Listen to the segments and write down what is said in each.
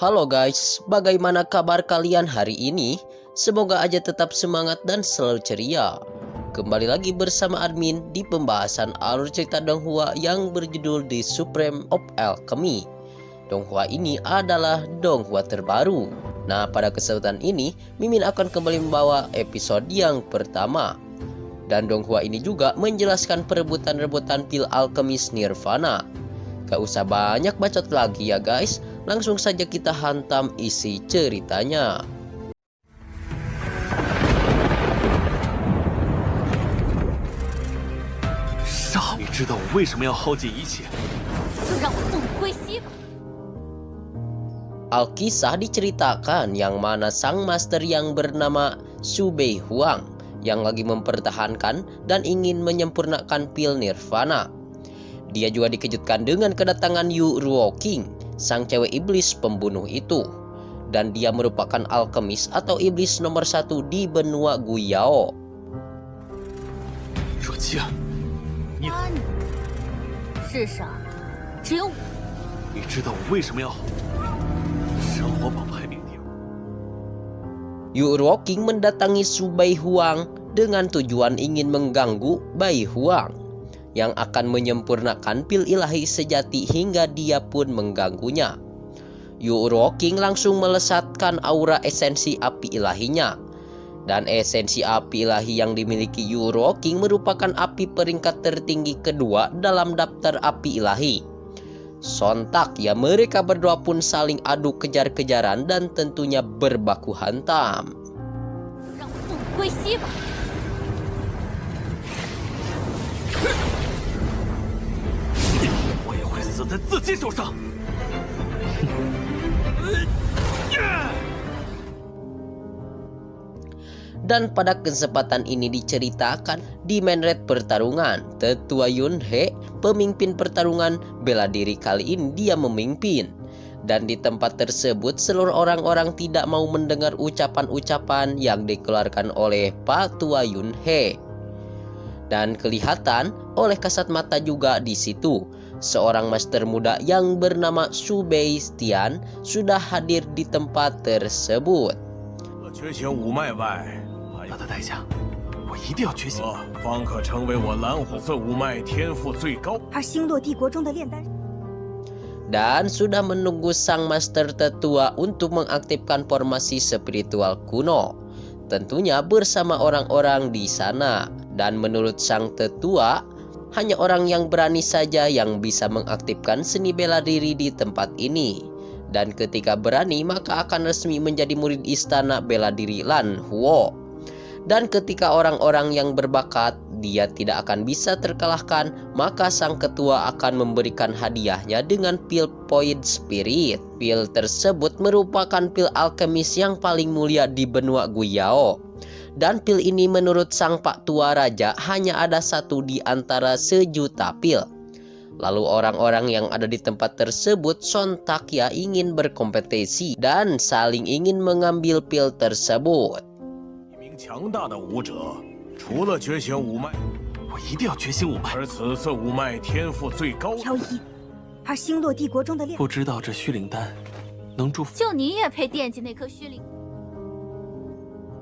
Halo guys, bagaimana kabar kalian hari ini? Semoga aja tetap semangat dan selalu ceria. Kembali lagi bersama admin di pembahasan alur cerita Donghua yang berjudul The Supreme of Alchemy. Donghua ini adalah Donghua terbaru. Nah, pada kesempatan ini Mimin akan kembali membawa episode yang pertama. Dan Donghua ini juga menjelaskan perebutan-rebutan pil alkemis Nirvana. Gak usah banyak bacot lagi ya guys, langsung saja kita hantam isi ceritanya. Alkisah diceritakan yang mana sang master yang bernama Su Bei Huang yang lagi mempertahankan dan ingin menyempurnakan pil Nirvana. Dia juga dikejutkan dengan kedatangan Yu Ruoqing, sang cewek iblis pembunuh itu. Dan dia merupakan alkemis atau iblis nomor 1 di benua Guyao. Yu Ruoqing mendatangi Su Bei Huang dengan tujuan ingin mengganggu Bai Huang yang akan menyempurnakan pil ilahi sejati hingga dia pun mengganggunya. Yu Ruoqing langsung melesatkan aura esensi api ilahinya. Dan esensi api ilahi yang dimiliki Yu Ruoqing merupakan api peringkat tertinggi kedua dalam daftar api ilahi. Sontak ya mereka berdua pun saling adu kejar-kejaran dan tentunya berbaku hantam. Dan pada kesempatan ini diceritakan di main red pertarungan, Tetua Yun He, pemimpin pertarungan bela diri kali ini dia memimpin. Dan di tempat tersebut seluruh orang-orang tidak mau mendengar ucapan-ucapan yang dikeluarkan oleh Pak Tua Yun He. Dan kelihatan oleh kasat mata juga di situ, seorang master muda yang bernama Su Bei Tian sudah hadir di tempat tersebut. Dan sudah menunggu sang master tetua untuk mengaktifkan formasi spiritual kuno, tentunya bersama orang-orang di sana. Dan menurut sang tetua, hanya orang yang berani saja yang bisa mengaktifkan seni bela diri di tempat ini. Dan ketika berani maka akan resmi menjadi murid istana bela diri Lan Huo. Dan ketika orang-orang yang berbakat dia tidak akan bisa terkalahkan, maka sang ketua akan memberikan hadiahnya dengan pil Point Spirit. Pil tersebut merupakan pil alkemis yang paling mulia di benua Guyao. Dan pil ini menurut sang Pak Tua Raja hanya ada satu di antara sejuta pil. Lalu orang-orang yang ada di tempat tersebut sontak ya ingin berkompetisi dan saling ingin mengambil pil tersebut.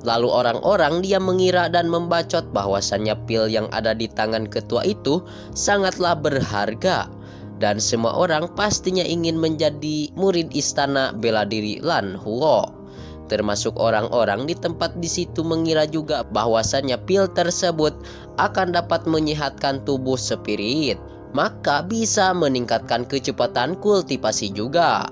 Lalu orang-orang dia mengira dan membacot bahwasannya pil yang ada di tangan ketua itu sangatlah berharga. Dan semua orang pastinya ingin menjadi murid istana bela diri Lan Huo. Termasuk orang-orang di tempat di situ mengira juga bahwasannya pil tersebut akan dapat menyehatkan tubuh spirit. Maka bisa meningkatkan kecepatan kultivasi juga.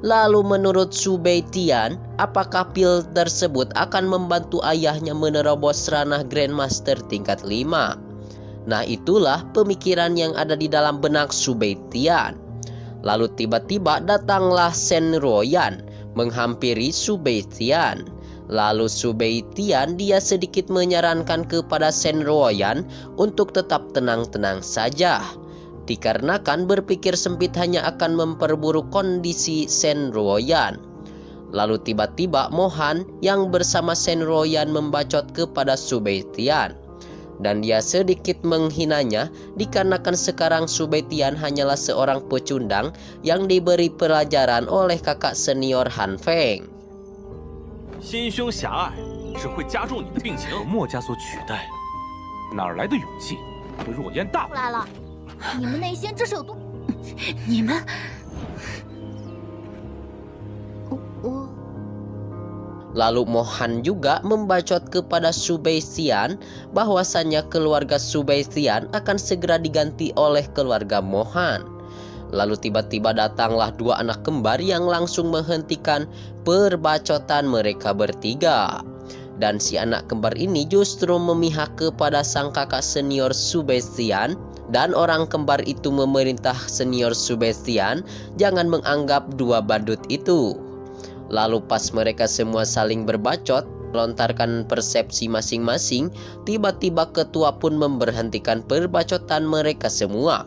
Lalu menurut Su Bei Tian, apakah pil tersebut akan membantu ayahnya menerobos ranah Grandmaster tingkat 5? Nah itulah pemikiran yang ada di dalam benak Su Bei Tian. Lalu tiba-tiba datanglah Shen Ruoyan menghampiri Su Bei Tian. Lalu Su Bei Tian dia sedikit menyarankan kepada Shen Ruoyan untuk tetap tenang-tenang saja. Dikarenakan berpikir sempit hanya akan memperburuk kondisi Shen Ruoyan. Lalu tiba-tiba Mohan yang bersama Shen Ruoyan membacot kepada Su Bei Tian. dan dia sedikit menghinanya dikarenakan sekarang Subetian hanyalah seorang pecundang yang diberi pelajaran oleh kakak senior Han Feng. 心胸狭隘只会加重你的病情，墨家所取代，哪儿来的勇气和若烟大出来了，你们内心这是有多？你们，我。 Lalu Mohan juga membacot kepada Subetian bahwasannya keluarga Subetian akan segera diganti oleh keluarga Mohan. Lalu tiba-tiba datanglah dua anak kembar yang langsung menghentikan perbacotan mereka bertiga. Dan si anak kembar ini justru memihak kepada sang kakak senior Subetian, dan orang kembar itu memerintah senior Subetian jangan menganggap dua badut itu. Lalu pas mereka semua saling berbacot, melontarkan persepsi masing-masing, tiba-tiba ketua pun memberhentikan perbacotan mereka semua.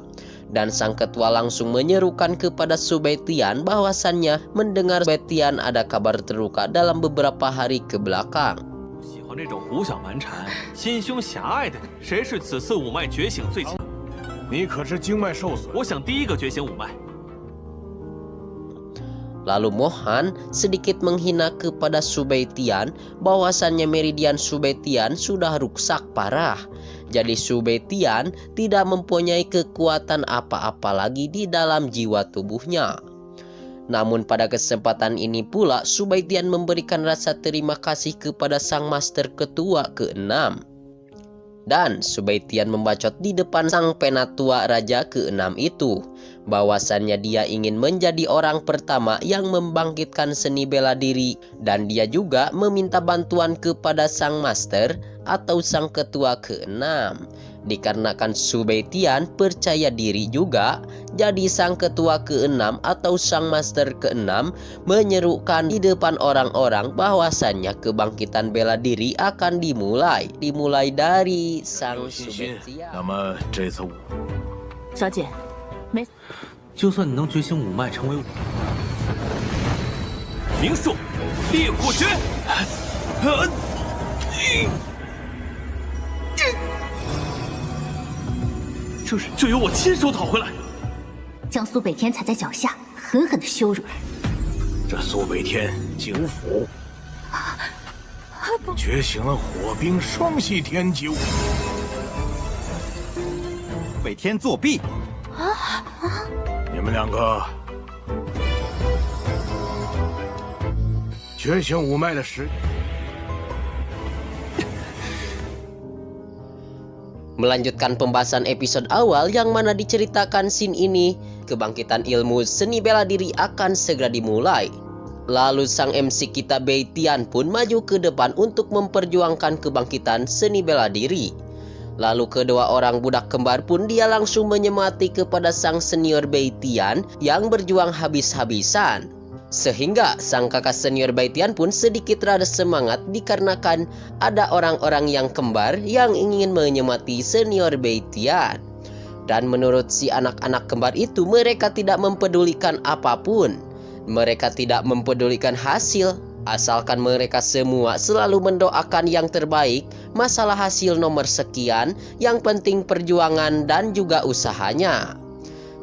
Dan sang ketua langsung menyerukan kepada Subetian bahwasannya mendengar Subetian ada kabar terluka dalam beberapa hari ke belakang. 喜欢这种胡搅蛮缠、心胸狭隘的人，谁是此次五脉觉醒最强？你可是经脉受损。我想第一个觉醒五脉。 Lalu Mohan sedikit menghina kepada Subetian bahwasannya meridian Subetian sudah rusak parah. Jadi Subetian tidak mempunyai kekuatan apa-apa lagi di dalam jiwa tubuhnya. Namun pada kesempatan ini pula Subetian memberikan rasa terima kasih kepada sang master ketua ke-6. Dan Subetian membacot di depan sang penatua raja ke-6 itu bahwasannya dia ingin menjadi orang pertama yang membangkitkan seni bela diri, dan dia juga meminta bantuan kepada sang master atau sang ketua ke-6. Dikarenakan Subetian percaya diri juga, jadi sang ketua ke-6 atau sang master ke-6 menyerukan di depan orang-orang bahwasannya kebangkitan bela diri akan dimulai dari sang Subetian. 那么这次小姐，没，就算你能觉醒五脉，成为灵术烈火诀，这由我亲手讨回来。将苏北天踩在脚下，狠狠的羞辱了。这苏北天九府觉醒了火冰双系天九，北天作弊！你们两个觉醒五脉的时。 Melanjutkan pembahasan episode awal yang mana diceritakan scene ini, kebangkitan ilmu seni bela diri akan segera dimulai. Lalu sang MC kita Beitian pun maju ke depan untuk memperjuangkan kebangkitan seni bela diri. Lalu kedua orang budak kembar pun dia langsung menyemati kepada sang senior Beitian yang berjuang habis-habisan. Sehingga sang kakak senior Beitian pun sedikit rada semangat dikarenakan ada orang-orang yang kembar yang ingin menyemati senior Beitian. Dan menurut si anak-anak kembar itu mereka tidak mempedulikan apapun. Mereka tidak mempedulikan hasil, asalkan mereka semua selalu mendoakan yang terbaik. Masalah hasil nomor sekian, yang penting perjuangan dan juga usahanya.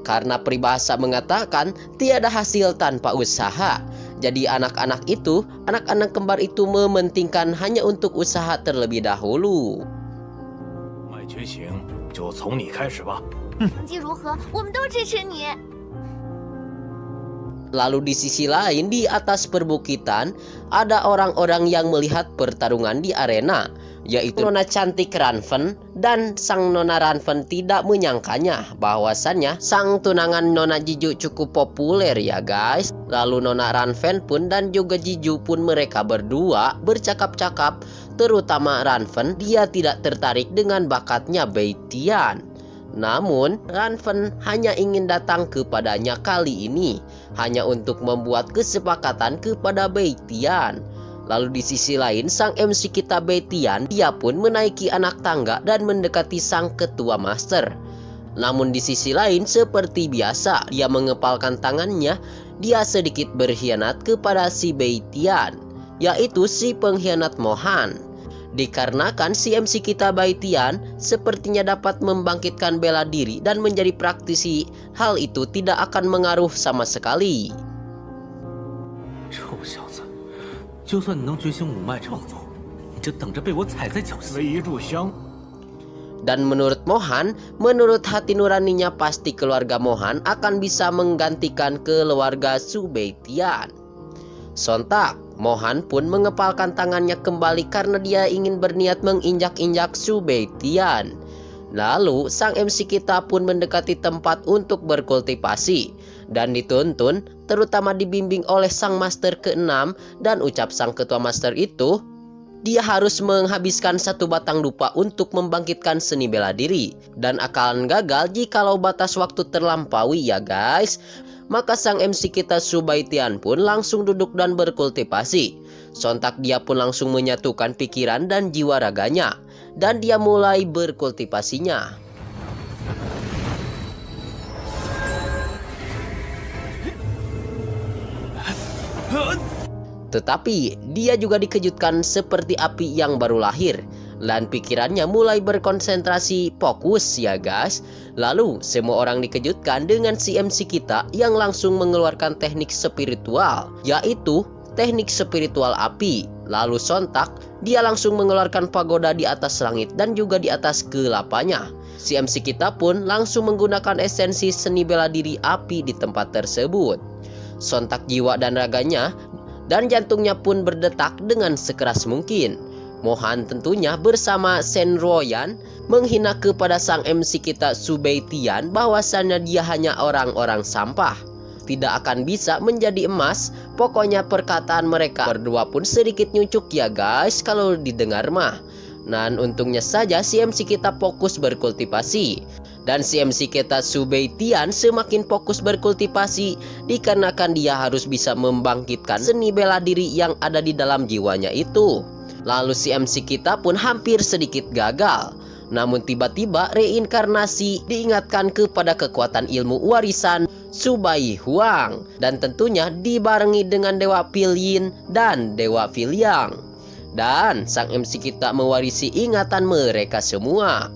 Karena peribahasa mengatakan tiada hasil tanpa usaha. Jadi anak-anak kembar itu mementingkan hanya untuk usaha terlebih dahulu. 脉觉醒就从你开始吧。成绩如何，我们都支持你。 Lalu di sisi lain di atas perbukitan ada orang-orang yang melihat pertarungan di arena, yaitu Nona cantik Ranfen, dan sang Nona Ranfen tidak menyangkanya bahwasannya sang tunangan Nona Jiju cukup populer ya guys. Lalu Nona Ranfen pun dan juga Jiju pun mereka berdua bercakap-cakap, terutama Ranfen dia tidak tertarik dengan bakatnya Beitian. Namun Ranfen hanya ingin datang kepadanya kali ini hanya untuk membuat kesepakatan kepada Beitian. Lalu di sisi lain sang MC kita Beitian dia pun menaiki anak tangga dan mendekati sang ketua master. Namun di sisi lain seperti biasa dia mengepalkan tangannya, dia sedikit berkhianat kepada si Beitian, yaitu si pengkhianat Mohan. Dikarenakan si MC kita Baitian sepertinya dapat membangkitkan bela diri dan menjadi praktisi, hal itu tidak akan mengaruh sama sekali. 臭小子，就算你能觉醒五脉正宗，你就等着被我踩在脚下。 微一炷香， Dan menurut Mohan, menurut hati nuraninya pasti keluarga Mohan akan bisa menggantikan keluarga Subaitian. Sontak, Mohan pun mengepalkan tangannya kembali karena dia ingin berniat menginjak-injak Subaitian. Lalu sang MC kita pun mendekati tempat untuk berkultivasi dan dituntun, terutama dibimbing oleh sang master ke-6, dan ucap sang ketua master itu, dia harus menghabiskan 1 batang dupa untuk membangkitkan seni bela diri dan akan gagal jikalau batas waktu terlampaui ya guys. Maka sang MC kita Subaitian pun langsung duduk dan berkultivasi. Sontak dia pun langsung menyatukan pikiran dan jiwa raganya dan dia mulai berkultivasinya. Tetapi dia juga dikejutkan seperti api yang baru lahir dan pikirannya mulai berkonsentrasi fokus ya guys. Lalu semua orang dikejutkan dengan si MC kita yang langsung mengeluarkan teknik spiritual, yaitu teknik spiritual api. Lalu sontak dia langsung mengeluarkan pagoda di atas langit dan juga di atas kelapanya. Si MC kita pun langsung menggunakan esensi seni bela diri api di tempat tersebut. Sontak jiwa dan raganya dan jantungnya pun berdetak dengan sekeras mungkin. Mohan tentunya bersama Senroyan menghina kepada sang MC kita Subaitian bahwasannya dia hanya orang-orang sampah, tidak akan bisa menjadi emas. Pokoknya perkataan mereka berdua pun sedikit nyucuk ya guys kalau didengar mah. Dan untungnya saja si MC kita fokus berkultivasi. Dan si MC kita Subaitian semakin fokus berkultivasi dikarenakan dia harus bisa membangkitkan seni bela diri yang ada di dalam jiwanya itu. Lalu si MC kita pun hampir sedikit gagal. Namun tiba-tiba reinkarnasi diingatkan kepada kekuatan ilmu warisan Subai Huang. Dan tentunya dibarengi dengan Dewa Pilyin dan Dewa Filiang. Dan sang MC kita mewarisi ingatan mereka semua.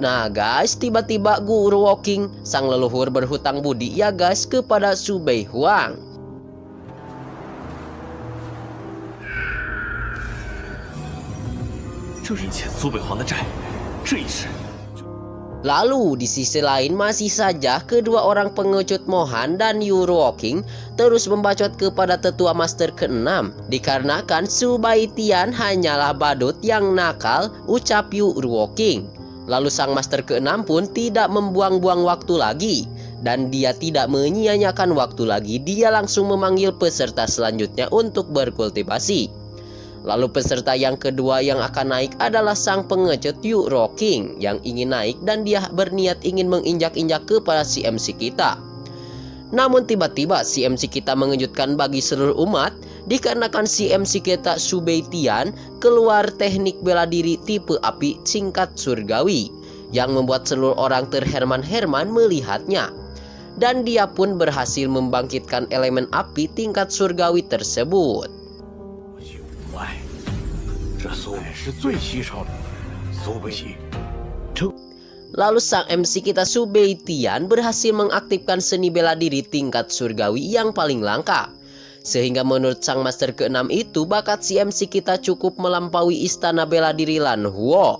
Nah guys, tiba-tiba Guru Woking, sang leluhur berhutang budi ya guys kepada Subai Huang. Lalu di sisi lain masih saja kedua orang pengecut Mohan dan Yu Woking terus membacot kepada tetua master ke-6 dikarenakan Subaitian hanyalah badut yang nakal, ucap Yu Woking. Lalu sang master ke-6 pun tidak membuang-buang waktu lagi dan dia tidak menyia-nyiakan waktu lagi, dia langsung memanggil peserta selanjutnya untuk berkultivasi. Lalu peserta yang kedua yang akan naik adalah sang pengecut Yu Woking yang ingin naik dan dia berniat ingin menginjak-injak kepada si MC kita. Namun tiba-tiba si MC kita mengejutkan bagi seluruh umat dikarenakan si MC kita Subaitian keluar teknik bela diri tipe api singkat surgawi yang membuat seluruh orang terherman-herman melihatnya. Dan dia pun berhasil membangkitkan elemen api tingkat surgawi tersebut. Lalu sang MC kita Subaitian berhasil mengaktifkan seni bela diri tingkat surgawi yang paling langka. Sehingga menurut sang master ke-6 itu bakat si MC kita cukup melampaui istana bela diri Lan Huo.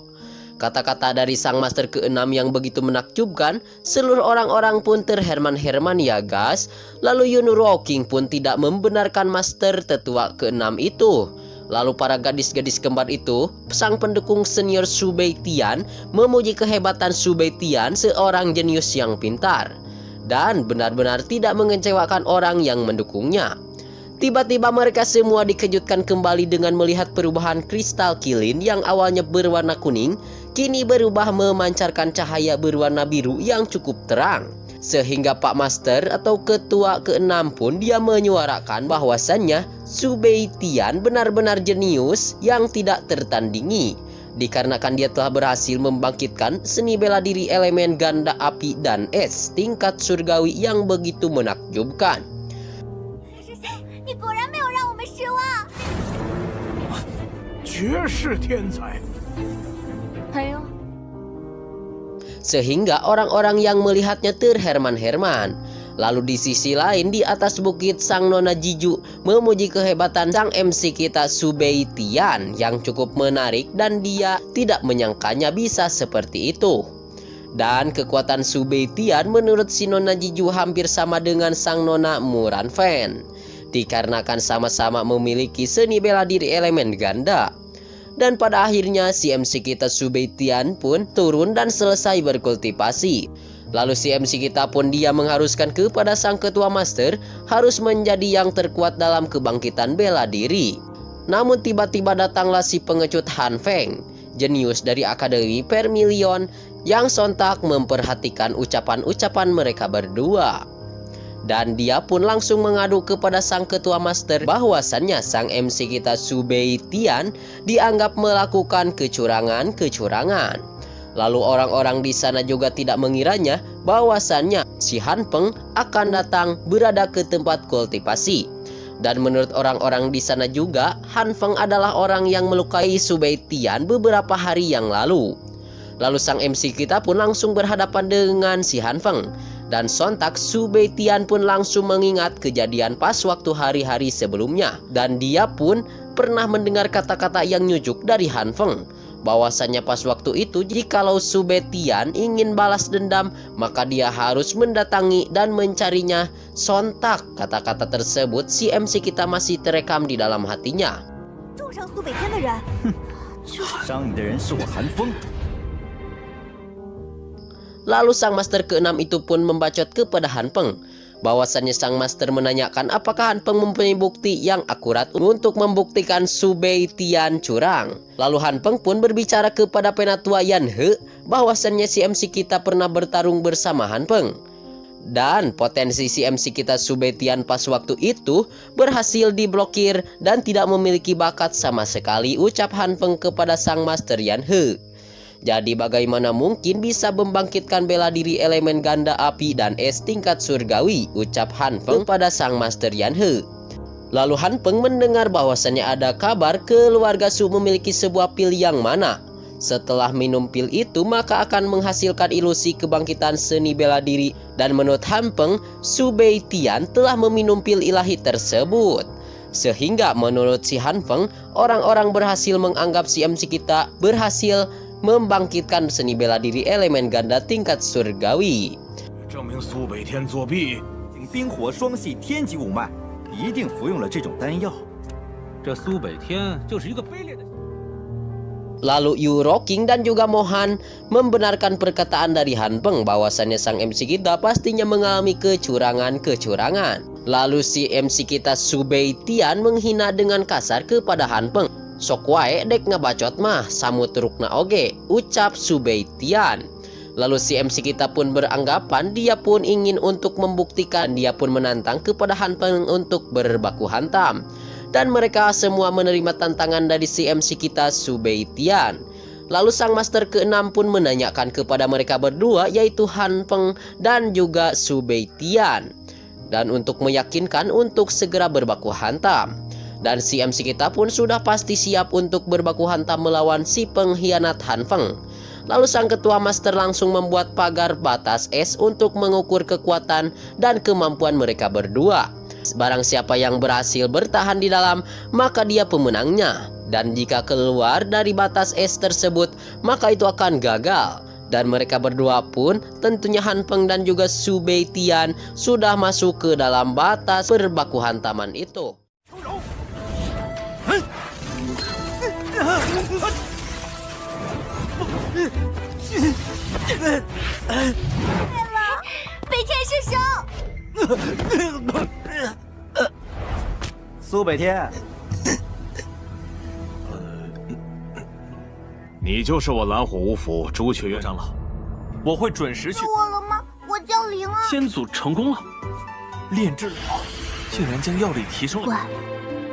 Kata-kata dari sang master ke-6 yang begitu menakjubkan, seluruh orang-orang pun terherman-herman ya guys. Lalu Yu Woking pun tidak membenarkan master tetua ke-6 itu. Lalu para gadis-gadis kembar itu, sang pendukung senior Subaitian, memuji kehebatan Subaitian, seorang jenius yang pintar dan benar-benar tidak mengecewakan orang yang mendukungnya. Tiba-tiba mereka semua dikejutkan kembali dengan melihat perubahan kristal kilin yang awalnya berwarna kuning, kini berubah memancarkan cahaya berwarna biru yang cukup terang. Sehingga Pak Master atau ketua ke-6 pun dia menyuarakan bahwasannya Subaitian benar-benar jenius yang tidak tertandingi. Dikarenakan dia telah berhasil membangkitkan seni bela diri elemen ganda api dan es tingkat surgawi yang begitu menakjubkan. 你果然没有让我们失望。居绝世天才。 哎呦， Sehingga orang-orang yang melihatnya terherman-herman. Lalu di sisi lain di atas bukit sang Nona Jiju memuji kehebatan sang MC kita Subei Tian yang cukup menarik dan dia tidak menyangkanya bisa seperti itu. Dan kekuatan Subei Tian menurut si Nona Jiju hampir sama dengan sang Nona Muran Fan. Dikarenakan sama-sama memiliki seni bela diri elemen ganda. Dan pada akhirnya si MC kita Subei Tian pun turun dan selesai berkultivasi. Lalu si MC kita pun dia mengharuskan kepada sang ketua master harus menjadi yang terkuat dalam kebangkitan bela diri. Namun tiba-tiba datanglah si pengecut Han Feng, jenius dari Akademi Vermilion yang sontak memperhatikan ucapan-ucapan mereka berdua. Dan dia pun langsung mengadu kepada sang ketua master bahwasannya sang MC kita Subei Tian dianggap melakukan kecurangan. Lalu orang-orang di sana juga tidak mengiranya bahwasannya si Han Peng akan datang berada ke tempat kultivasi. Dan menurut orang-orang di sana juga Han Feng adalah orang yang melukai Subei Tian beberapa hari yang lalu. Lalu sang MC kita pun langsung berhadapan dengan si Han Feng. Dan sontak Subei Tian pun langsung mengingat kejadian pas waktu hari-hari sebelumnya. Dan dia pun pernah mendengar kata-kata yang nyujuk dari Han Feng. Bahwasannya pas waktu itu jikalau Subei Tian ingin balas dendam maka dia harus mendatangi dan mencarinya. Sontak kata-kata tersebut si MC kita masih terekam di dalam hatinya. 重伤苏北天的人， 伤你的人是我韩风。 Lalu sang master ke-6 itu pun membacot kepada Han Peng. Bahwasannya sang master menanyakan apakah Han Peng mempunyai bukti yang akurat untuk membuktikan Subei Tian curang. Lalu Han Peng pun berbicara kepada penatua Yan He bahwasannya si MC kita pernah bertarung bersama Han Peng. Dan potensi si MC kita Subei Tian pas waktu itu berhasil diblokir dan tidak memiliki bakat sama sekali, ucap Han Peng kepada sang master Yan He. Jadi bagaimana mungkin bisa membangkitkan bela diri elemen ganda api dan es tingkat surgawi, ucap Han Peng pada sang master Yan He. Lalu Han Peng mendengar bahwasannya ada kabar keluarga Su memiliki sebuah pil yang mana setelah minum pil itu maka akan menghasilkan ilusi kebangkitan seni bela diri. Dan menurut Han Peng, Subei Tian telah meminum pil ilahi tersebut. Sehingga menurut si Han Peng, orang-orang berhasil menganggap si MC kita berhasil membangkitkan seni bela diri elemen ganda tingkat surgawi. 证明苏北天作弊，冰火双系天级五脉，一定服用了这种丹药。这苏北天就是一个卑劣的。 Lalu Yu Roking dan juga Mohan membenarkan perkataan dari Han Peng bahwasannya sang MC kita pastinya mengalami kecurangan. Lalu si MC kita Subei Tian menghina dengan kasar kepada Han Peng. Sok wae dek ngabacot mah samut rukna oge, ucap Subei Tian. Lalu si MC kita pun beranggapan dia pun ingin untuk membuktikan, dia pun menantang kepada Han Peng untuk berbaku hantam. Dan mereka semua menerima tantangan dari si MC kita Subei Tian. Lalu sang master ke-6 pun menanyakan kepada mereka berdua yaitu Han Peng dan juga Subei Tian. Dan untuk meyakinkan untuk segera berbaku hantam. Dan si MC kita pun sudah pasti siap untuk berbaku hantam melawan si pengkhianat Han Feng. Lalu sang ketua master langsung membuat pagar batas es untuk mengukur kekuatan dan kemampuan mereka berdua. Barang siapa yang berhasil bertahan di dalam, maka dia pemenangnya. Dan jika keluar dari batas es tersebut, maka itu akan gagal. Dan mereka berdua pun, tentunya Han Peng dan juga Subei Tian, sudah masuk ke dalam batas berbaku hantaman itu. 北天是手。苏北天，你就是我蓝火五府朱雀院长老，我会准时去。我了吗？我叫灵儿。先祖成功了，炼制我竟然将药力提升了。喂，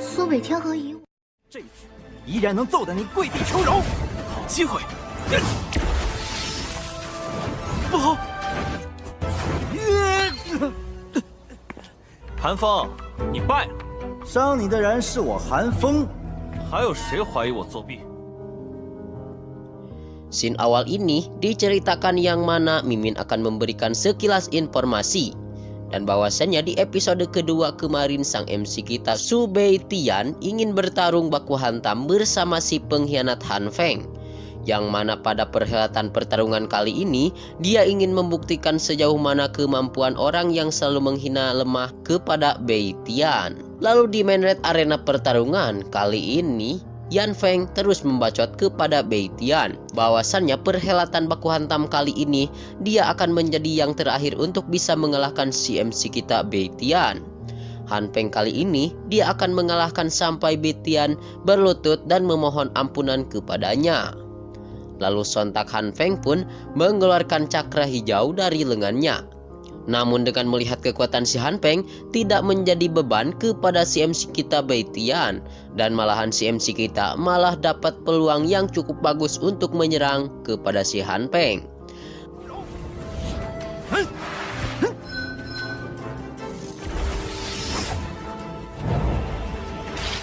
苏北天和以我，这次依然能揍得你跪地求饶。好机会！不好！韩风，你败了。伤你的人是我韩风，还有谁怀疑我作弊？ Scene awal ini diceritakan yang mana Mimin akan memberikan sekilas informasi. Dan bahwasannya di episode kedua kemarin sang MC kita Su Beitian ingin bertarung baku hantam bersama si pengkhianat Han Feng. Yang mana pada perhelatan pertarungan kali ini dia ingin membuktikan sejauh mana kemampuan orang yang selalu menghina lemah kepada Beitian. Lalu di main red arena pertarungan kali ini Yan Feng terus membacot kepada Beitian bahwasannya perhelatan baku hantam kali ini dia akan menjadi yang terakhir untuk bisa mengalahkan si MC kita Beitian. Han Feng kali ini dia akan mengalahkan sampai Beitian berlutut dan memohon ampunan kepadanya. Lalu sontak Han Feng pun mengeluarkan cakra hijau dari lengannya. Namun dengan melihat kekuatan si Han Feng tidak menjadi beban kepada si MC kita Beitian, dan malahan si MC kita malah dapat peluang yang cukup bagus untuk menyerang kepada si Han Feng.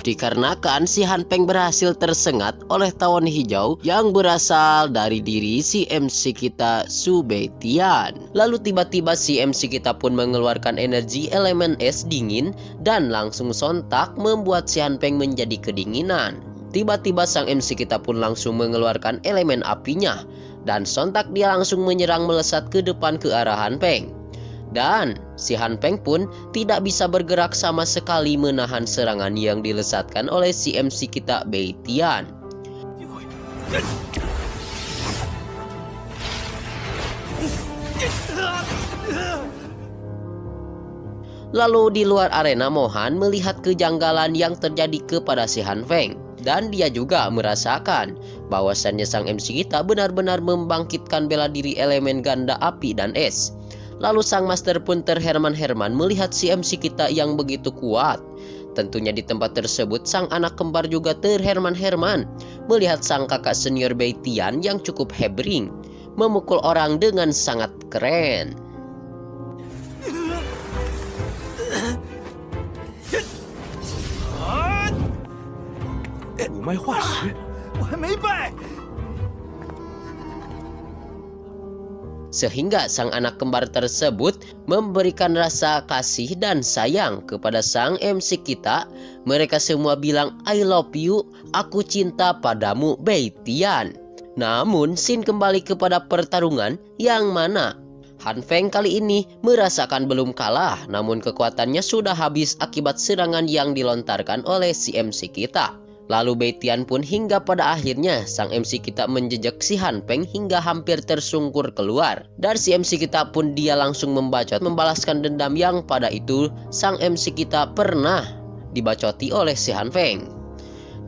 Dikarenakan si Han Feng berhasil tersengat oleh tawon hijau yang berasal dari diri si MC kita Su Beitian. Lalu tiba-tiba si MC kita pun mengeluarkan energi elemen es dingin dan langsung sontak membuat si Han Feng menjadi kedinginan. Tiba-tiba sang MC kita pun langsung mengeluarkan elemen apinya dan sontak dia langsung menyerang melesat ke depan ke arah Han Feng. Dan si Han Feng pun tidak bisa bergerak sama sekali menahan serangan yang dilesatkan oleh si MC kita Beitian. Lalu di luar arena Mohan melihat kejanggalan yang terjadi kepada si Han Feng. Dan dia juga merasakan bahwasannya sang MC kita benar-benar membangkitkan bela diri elemen ganda api dan es. Lalu sang master pun terherman-herman melihat si MC kita yang begitu kuat. Tentunya di tempat tersebut sang anak kembar juga terherman-herman melihat sang kakak senior Beitian yang cukup hebring memukul orang dengan sangat keren. Sehingga sang anak kembar tersebut memberikan rasa kasih dan sayang kepada sang MC kita. Mereka semua bilang I love you, aku cinta padamu Beitian. Namun scene kembali kepada pertarungan yang mana Han Feng kali ini merasakan belum kalah, namun kekuatannya sudah habis akibat serangan yang dilontarkan oleh si MC kita. Lalu Beitian pun hingga pada akhirnya sang MC kita menjejak si Han Feng hingga hampir tersungkur keluar. Dan si MC kita pun dia langsung membacot membalaskan dendam yang pada itu sang MC kita pernah dibacoti oleh si Han Feng.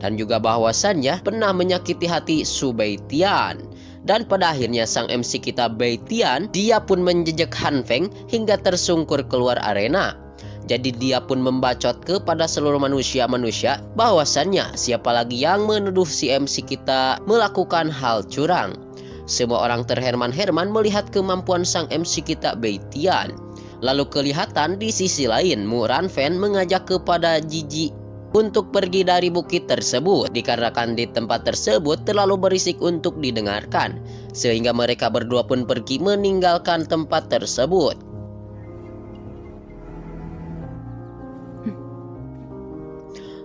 Dan juga bahwasannya pernah menyakiti hati Su Beitian. Dan pada akhirnya sang MC kita Beitian dia pun menjejak Han Feng hingga tersungkur keluar arena. Jadi dia pun membacot kepada seluruh manusia-manusia bahwasannya siapa lagi yang menuduh si MC kita melakukan hal curang. Semua orang terherman-herman melihat kemampuan sang MC kita Beitian. Lalu kelihatan di sisi lain Mu Ranfen mengajak kepada Jiji untuk pergi dari bukit tersebut dikarenakan di tempat tersebut terlalu berisik untuk didengarkan. Sehingga mereka berdua pun pergi meninggalkan tempat tersebut.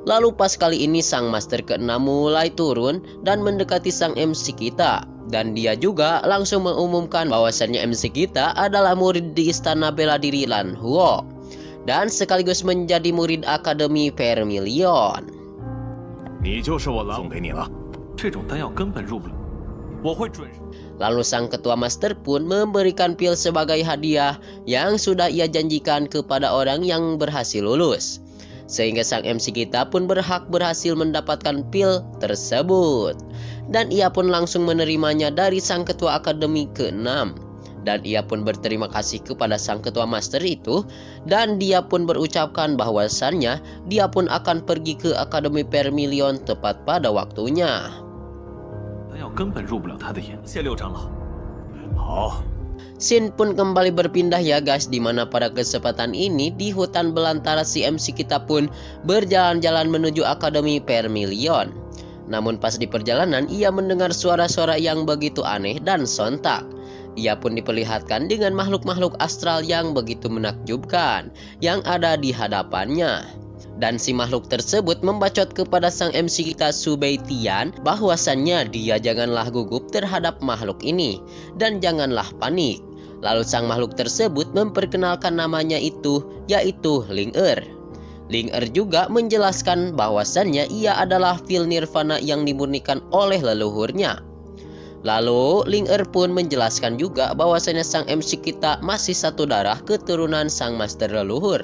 Lalu pas kali ini sang master ke-6 mulai turun dan mendekati sang MC kita. Dan dia juga langsung mengumumkan bahwasannya MC kita adalah murid di Istana Bela Diri Lan Huo. Dan sekaligus menjadi murid Akademi Vermilion. Lalu sang ketua master pun memberikan pil sebagai hadiah yang sudah ia janjikan kepada orang yang berhasil lulus. Sehingga sang MC kita pun berhasil mendapatkan pil tersebut. Dan ia pun langsung menerimanya dari sang ketua akademi ke-6. Dan ia pun berterima kasih kepada sang ketua master itu. Dan dia pun berucapkan bahwasannya dia pun akan pergi ke Akademi Vermilion tepat pada waktunya. Scene pun kembali berpindah ya guys, dimana pada kesempatan ini di hutan belantara si MC kita pun berjalan-jalan menuju Akademi Vermilion. Namun pas di perjalanan ia mendengar suara-suara yang begitu aneh dan sontak. Ia pun diperlihatkan dengan makhluk-makhluk astral yang begitu menakjubkan yang ada di hadapannya. Dan si makhluk tersebut membacot kepada sang MC kita Subei Tian bahwasannya dia janganlah gugup terhadap makhluk ini dan janganlah panik. Lalu sang makhluk tersebut memperkenalkan namanya itu yaitu Ling Er. Ling Er juga menjelaskan bahwasannya ia adalah fil nirvana yang dimurnikan oleh leluhurnya. Lalu Ling Er pun menjelaskan juga bahwasannya sang MC kita masih satu darah keturunan sang master leluhur.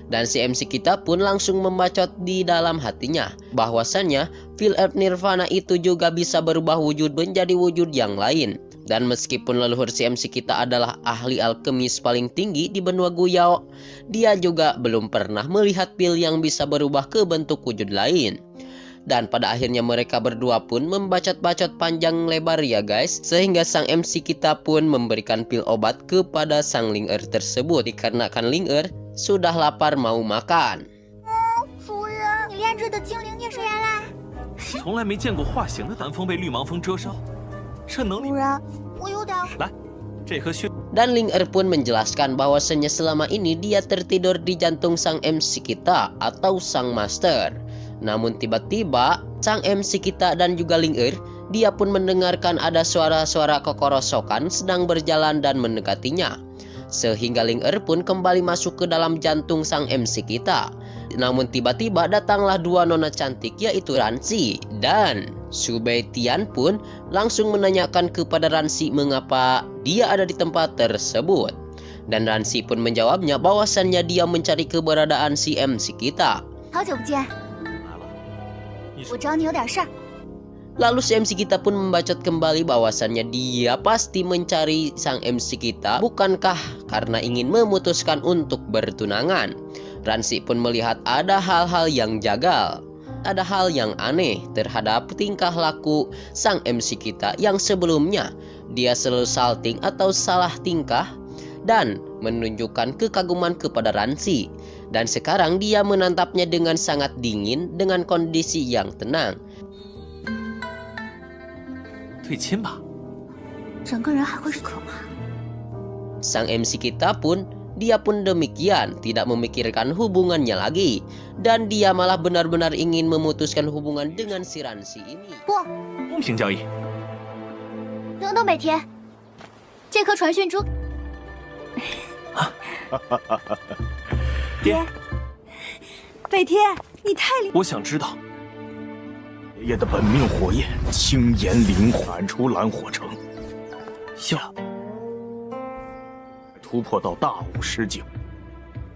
Dan si MC kita pun langsung membacot di dalam hatinya bahwasannya fil nirvana itu juga bisa berubah wujud menjadi wujud yang lain. Dan meskipun leluhur si MC kita adalah ahli alkemis paling tinggi di benua Guyao, dia juga belum pernah melihat pil yang bisa berubah ke bentuk wujud lain. Dan pada akhirnya mereka berdua pun membacot-bacot panjang lebar ya guys, sehingga sang MC kita pun memberikan pil obat kepada sang Ling Er tersebut dikarenakan Ling Er sudah lapar mau makan. 主人，你炼制的精灵也是原来。从来没见过化形的寒风被绿芒风遮烧，这能力。主人，我有点。来，这颗血。 Dan Ling Er pun menjelaskan bahwasannya selama ini dia tertidur di jantung sang MC kita atau sang master. Namun tiba-tiba sang MC kita dan juga Ling Er, dia pun mendengarkan ada suara-suara kekorosokan sedang berjalan dan mendekatinya. Sehingga Ling Er pun kembali masuk ke dalam jantung sang MC kita. Namun tiba-tiba datanglah dua nona cantik yaitu Ransi dan Subei Tian pun langsung menanyakan kepada Ransi mengapa dia ada di tempat tersebut. Dan Ransi pun menjawabnya bahwasannya dia mencari keberadaan si MC kita. 好久不见，我找你有点事儿。 Lalu si MC kita pun membacot kembali bahwasannya dia pasti mencari sang MC kita bukankah karena ingin memutuskan untuk bertunangan. Ransi pun melihat ada hal-hal yang jagal, ada hal yang aneh terhadap tingkah laku sang MC kita yang sebelumnya dia selalu salting atau salah tingkah dan menunjukkan kekaguman kepada Ransi. Dan sekarang dia menatapnya dengan sangat dingin dengan kondisi yang tenang. 对亲吧， 整个人还会是可怕。 Sang MC kita pun dia pun demikian, tidak memikirkan hubungannya lagi. Dan dia malah benar-benar ingin memutuskan hubungan dengan si Ransi ini. 不， 公平交易。 等等，北天，这颗传讯珠。爹， 北天，你太厉。 我想知道， 爷爷的本命火焰青炎灵火出蓝火城，要突破到大武师境，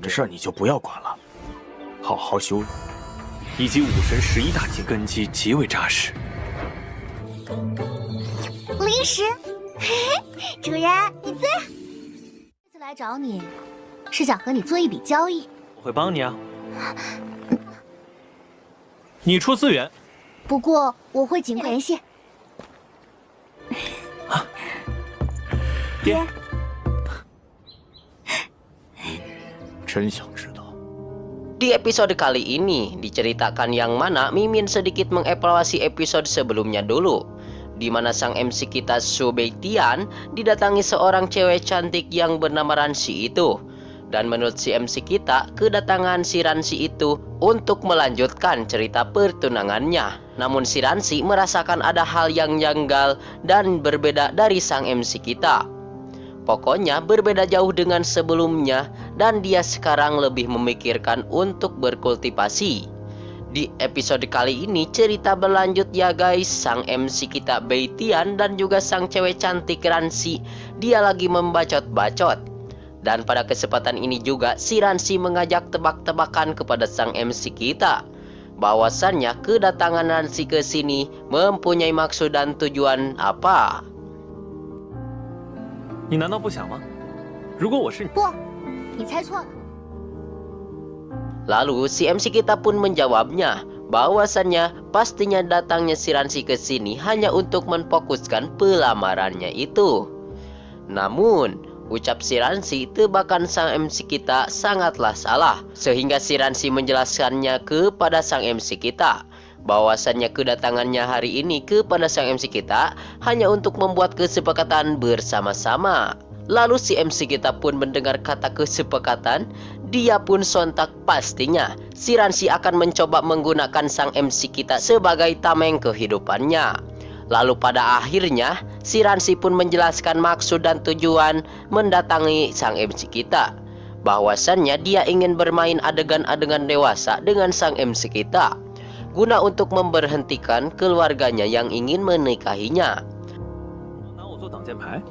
这事儿你就不要管了，好好修炼。以及武神11大级根基极为扎实。 零食，嘿嘿，主人你最好。这次来找你，是想和你做一笔交易。 我会帮你啊，你出资源。 不过我会尽快联系。爹， 真想知道。 Di episode kali ini diceritakan yang mana Mimin sedikit mengevaluasi episode sebelumnya dulu, di mana sang MC kita Subei Tian didatangi seorang cewek cantik yang bernama Ransi itu. Dan menurut si MC kita, kedatangan si Ransi itu untuk melanjutkan cerita pertunangannya. Namun si Ransi merasakan ada hal yang janggal dan berbeda dari sang MC kita. Pokoknya berbeda jauh dengan sebelumnya dan dia sekarang lebih memikirkan untuk berkultivasi. Di episode kali ini cerita berlanjut ya guys. Sang MC kita Beitian dan juga sang cewek cantik Ransi dia lagi membacot-bacot. Dan pada kesempatan ini juga si Ransi mengajak tebak-tebakan kepada sang MC kita bahwasannya kedatangan Ransi ke sini mempunyai maksud dan tujuan apa. 你难道不想吗？如果我是你， 不，你猜错了。 Lalu si MC kita pun menjawabnya bahwasannya pastinya datangnya si Ransi ke sini hanya untuk memfokuskan pelamarannya itu. Namun, ucap si Ransi tebakan sang MC kita sangatlah salah, sehingga si Ransi menjelaskannya kepada sang MC kita bahwasannya kedatangannya hari ini kepada sang MC kita hanya untuk membuat kesepakatan bersama-sama. Lalu si MC kita pun mendengar kata kesepakatan, dia pun sontak pastinya si Ransi akan mencoba menggunakan sang MC kita sebagai tameng kehidupannya. Lalu pada akhirnya si Ransi pun menjelaskan maksud dan tujuan mendatangi sang MC kita, bahwasannya dia ingin bermain adegan-adegan dewasa dengan sang MC kita guna untuk memberhentikan keluarganya yang ingin menikahinya. 拿我做挡箭牌，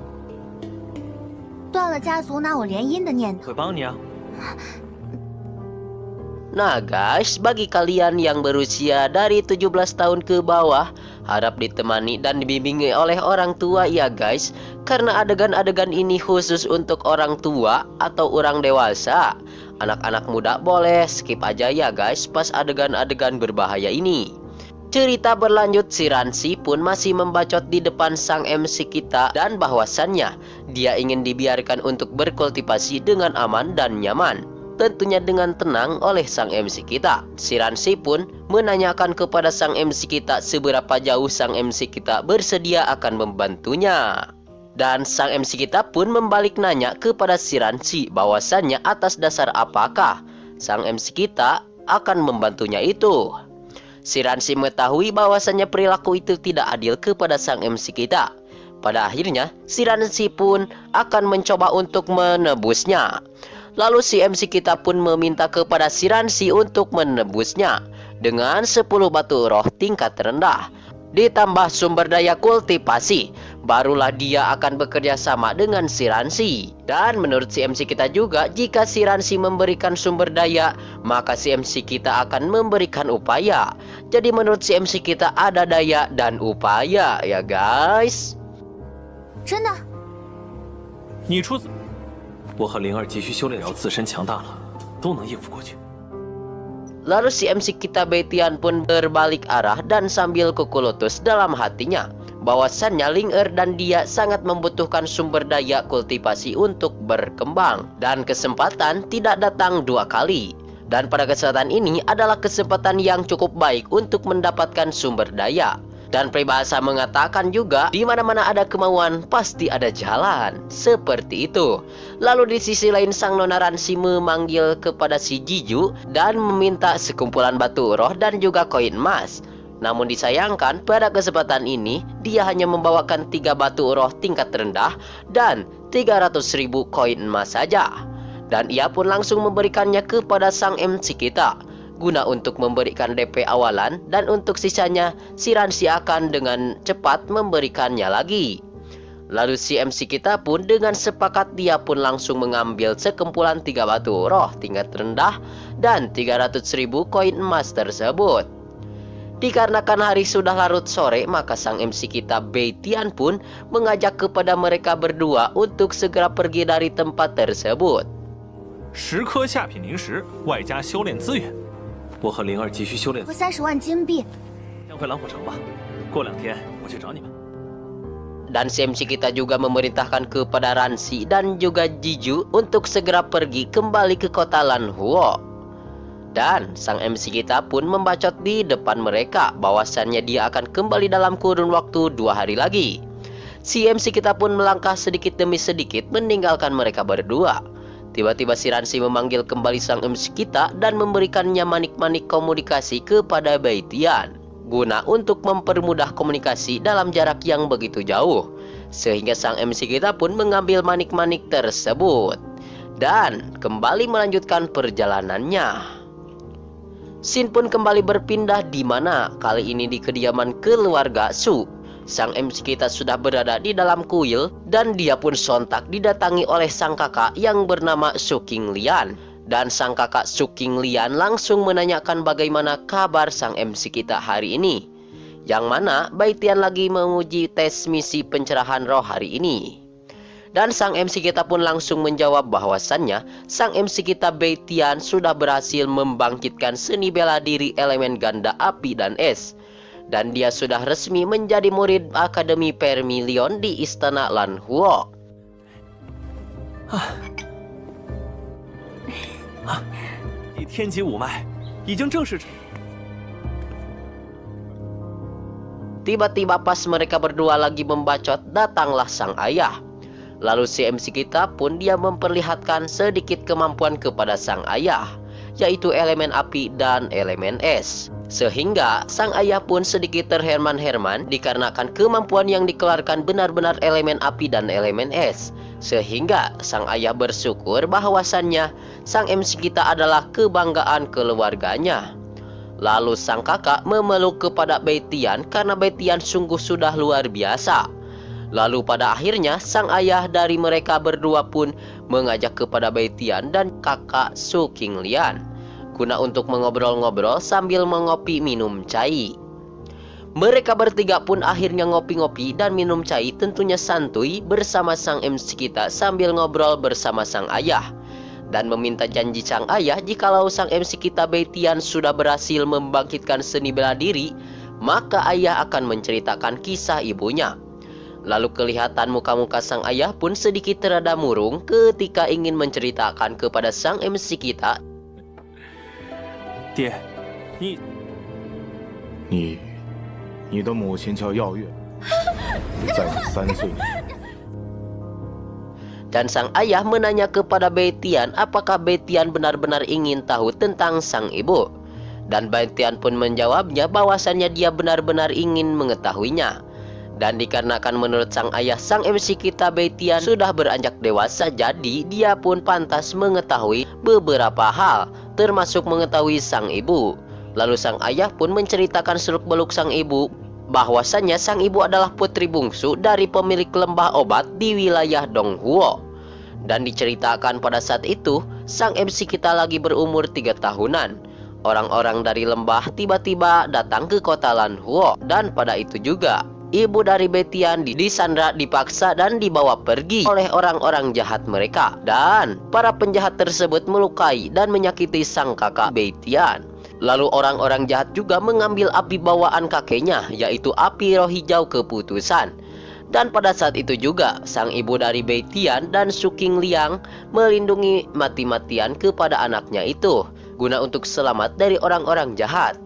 断了家族拿我联姻的念头。会帮你啊。 Nah guys, bagi kalian yang berusia dari 17 tahun ke bawah, harap ditemani dan dibimbingi oleh orang tua ya guys, karena adegan-adegan ini khusus untuk orang tua atau orang dewasa. Anak-anak muda boleh skip aja ya guys pas adegan-adegan berbahaya ini. Cerita berlanjut, si Ransi pun masih membacot di depan sang MC kita dan bahwasannya dia ingin dibiarkan untuk berkultivasi dengan aman dan nyaman, tentunya dengan tenang oleh sang MC kita. Si Ransi pun menanyakan kepada sang MC kita seberapa jauh sang MC kita bersedia akan membantunya. Dan sang MC kita pun membalik nanya kepada si Ransi bahwasannya atas dasar apakah sang MC kita akan membantunya itu. Si Ransi mengetahui bahwasannya perilaku itu tidak adil kepada sang MC kita. Pada akhirnya si Ransi pun akan mencoba untuk menebusnya. Lalu si MC kita pun meminta kepada si Ransi untuk menebusnya dengan 10 batu roh tingkat rendah ditambah sumber daya kultivasi, barulah dia akan bekerja sama dengan si Ransi. Dan menurut si MC kita juga, jika si Ransi memberikan sumber daya, maka si MC kita akan memberikan upaya. Jadi menurut si MC kita ada daya dan upaya ya guys. 真的？ 你出，我和灵儿急需修炼，要自身强大了，都能应付过去。 Lalu si MC kita Betian pun berbalik arah dan sambil kukulotus dalam hatinya bahwasannya Ling-Er dan dia sangat membutuhkan sumber daya kultivasi untuk berkembang, dan kesempatan tidak datang dua kali. Dan pada kesempatan ini adalah kesempatan yang cukup baik untuk mendapatkan sumber daya. Dan peribahasa mengatakan juga, di mana-mana ada kemauan pasti ada jalan. Seperti itu. Lalu di sisi lain sang Nona Ransi memanggil kepada si Jiju dan meminta sekumpulan batu roh dan juga koin emas. Namun disayangkan pada kesempatan ini dia hanya membawakan 3 batu roh tingkat rendah dan 300.000 koin emas saja. Dan ia pun langsung memberikannya kepada sang MC kita guna untuk memberikan DP awalan, dan untuk sisanya si Ransi akan dengan cepat memberikannya lagi. Lalu si MC kita pun dengan sepakat dia pun langsung mengambil sekumpulan 3 batu roh tingkat rendah dan 300.000 koin emas tersebut. Dikarenakan hari sudah larut sore, maka sang MC kita Betian pun mengajak kepada mereka berdua untuk segera pergi dari tempat tersebut. 10颗下品灵石，外加修炼资源。 我和灵儿急需修炼，和30万金币。先回狼虎城吧。过2天我去找你们。 Dan si MC kita juga memerintahkan kepada Ransi dan juga Jiju untuk segera pergi kembali ke kota Lanhuo. Dan sang MC kita pun membacot di depan mereka bahwasannya dia akan kembali dalam kurun waktu 2 hari lagi. Si MC kita pun melangkah sedikit demi sedikit meninggalkan mereka berdua. Tiba-tiba si Ransi memanggil kembali sang MC kita dan memberikannya manik-manik komunikasi kepada Betian guna untuk mempermudah komunikasi dalam jarak yang begitu jauh, sehingga sang MC kita pun mengambil manik-manik tersebut dan kembali melanjutkan perjalanannya. Scene pun kembali berpindah di mana kali ini di kediaman keluarga Su. Sang MC kita sudah berada di dalam kuil dan dia pun sontak didatangi oleh sang kakak yang bernama Su Qinglian. Dan sang kakak Su Qinglian langsung menanyakan bagaimana kabar sang MC kita hari ini, yang mana Betian lagi menguji tes misi pencerahan roh hari ini. Dan sang MC kita pun langsung menjawab bahwasannya sang MC kita Betian sudah berhasil membangkitkan seni bela diri elemen ganda api dan es. Dan dia sudah resmi menjadi murid Akademi Vermilion di Istana Lanhuo. 天级五脉已经正式。 Tiba-tiba pas mereka berdua lagi membacot, datanglah sang ayah. Lalu si MC kita pun dia memperlihatkan sedikit kemampuan kepada sang ayah, yaitu elemen api dan elemen es. Sehingga sang ayah pun sedikit terherman-herman dikarenakan kemampuan yang dikeluarkan benar-benar elemen api dan elemen es. Sehingga sang ayah bersyukur bahwasannya sang MC kita adalah kebanggaan keluarganya. Lalu sang kakak memeluk kepada Beitian karena Beitian sungguh sudah luar biasa. Lalu pada akhirnya sang ayah dari mereka berdua pun mengajak kepada Beitian dan kakak Su Qinglian guna untuk mengobrol-ngobrol sambil mengopi minum cai. Mereka bertiga pun akhirnya ngopi-ngopi dan minum cai tentunya santuy bersama sang MC kita sambil ngobrol bersama sang ayah. Dan meminta janji sang ayah jikalau sang MC kita Beitian sudah berhasil membangkitkan seni bela diri, maka ayah akan menceritakan kisah ibunya. Lalu kelihatan muka-muka sang ayah pun sedikit rada murung ketika ingin menceritakan kepada sang MC kita. 爹，你的母亲叫耀月，在你3岁那年。 Dan sang ayah menanya kepada Beitian apakah Beitian benar-benar ingin tahu tentang sang ibu. Dan Beitian pun menjawabnya bahwasannya dia benar-benar ingin mengetahuinya. Dan dikarenakan menurut sang ayah sang MC kita Beitian sudah beranjak dewasa, jadi dia pun pantas mengetahui beberapa hal, termasuk mengetahui sang ibu. Lalu sang ayah pun menceritakan seluk-beluk sang ibu, bahwasannya sang ibu adalah putri bungsu dari pemilik lembah obat di wilayah Donghuo. Dan diceritakan pada saat itu sang MC kita lagi berumur 3 tahunan. Orang-orang dari lembah tiba-tiba datang ke kota Lanhuo. Dan pada itu juga ibu dari Beitian disandra, dipaksa dan dibawa pergi oleh orang-orang jahat mereka. Dan para penjahat tersebut melukai dan menyakiti sang kakak Beitian. Lalu orang-orang jahat juga mengambil api bawaan kakeknya, yaitu api roh hijau keputusan. Dan pada saat itu juga sang ibu dari Beitian dan Su Qinglian melindungi mati-matian kepada anaknya itu guna untuk selamat dari orang-orang jahat.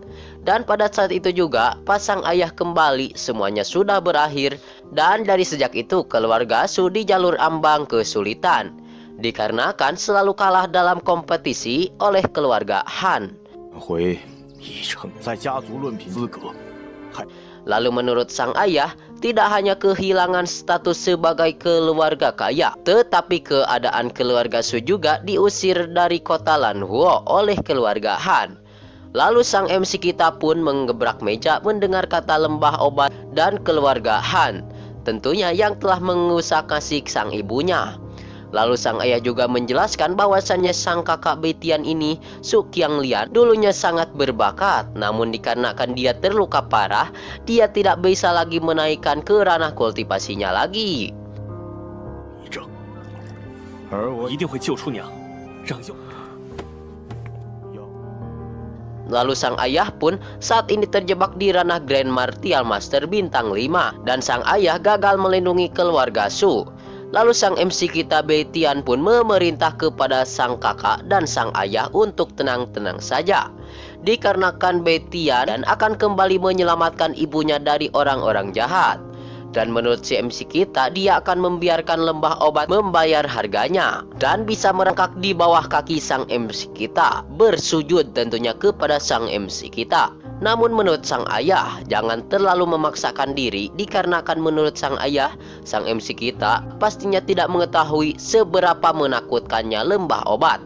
Dan pada saat itu juga pasang ayah kembali, semuanya sudah berakhir. Dan dari sejak itu keluarga Su di jalur ambang kesulitan dikarenakan selalu kalah dalam kompetisi oleh keluarga Han. Lalu menurut sang ayah, tidak hanya kehilangan status sebagai keluarga kaya, tetapi keadaan keluarga Su juga diusir dari kota Lanhuo oleh keluarga Han. Lalu sang MC kita pun menggebrak meja mendengar kata lembah obat dan keluarga Han, tentunya yang telah mengusak kasih sang ibunya. Lalu sang ayah juga menjelaskan bahwasannya sang kakak Beitian ini, Su Qinglian, dulunya sangat berbakat. Namun dikarenakan dia terluka parah, dia tidak bisa lagi menaikkan ke ranah kultivasinya lagi. Lalu sang ayah pun saat ini terjebak di ranah Grand Martial Master bintang 5. Dan sang ayah gagal melindungi keluarga Su. Lalu sang MC kita Beitian pun memerintah kepada sang kakak dan sang ayah untuk tenang-tenang saja. Dikarenakan Beitian akan kembali menyelamatkan ibunya dari orang-orang jahat. Dan menurut si MC kita, dia akan membiarkan lembah obat membayar harganya. Dan bisa merangkak di bawah kaki sang MC kita, bersujud tentunya kepada sang MC kita. Namun menurut sang ayah, jangan terlalu memaksakan diri dikarenakan menurut sang ayah, sang MC kita pastinya tidak mengetahui seberapa menakutkannya lembah obat.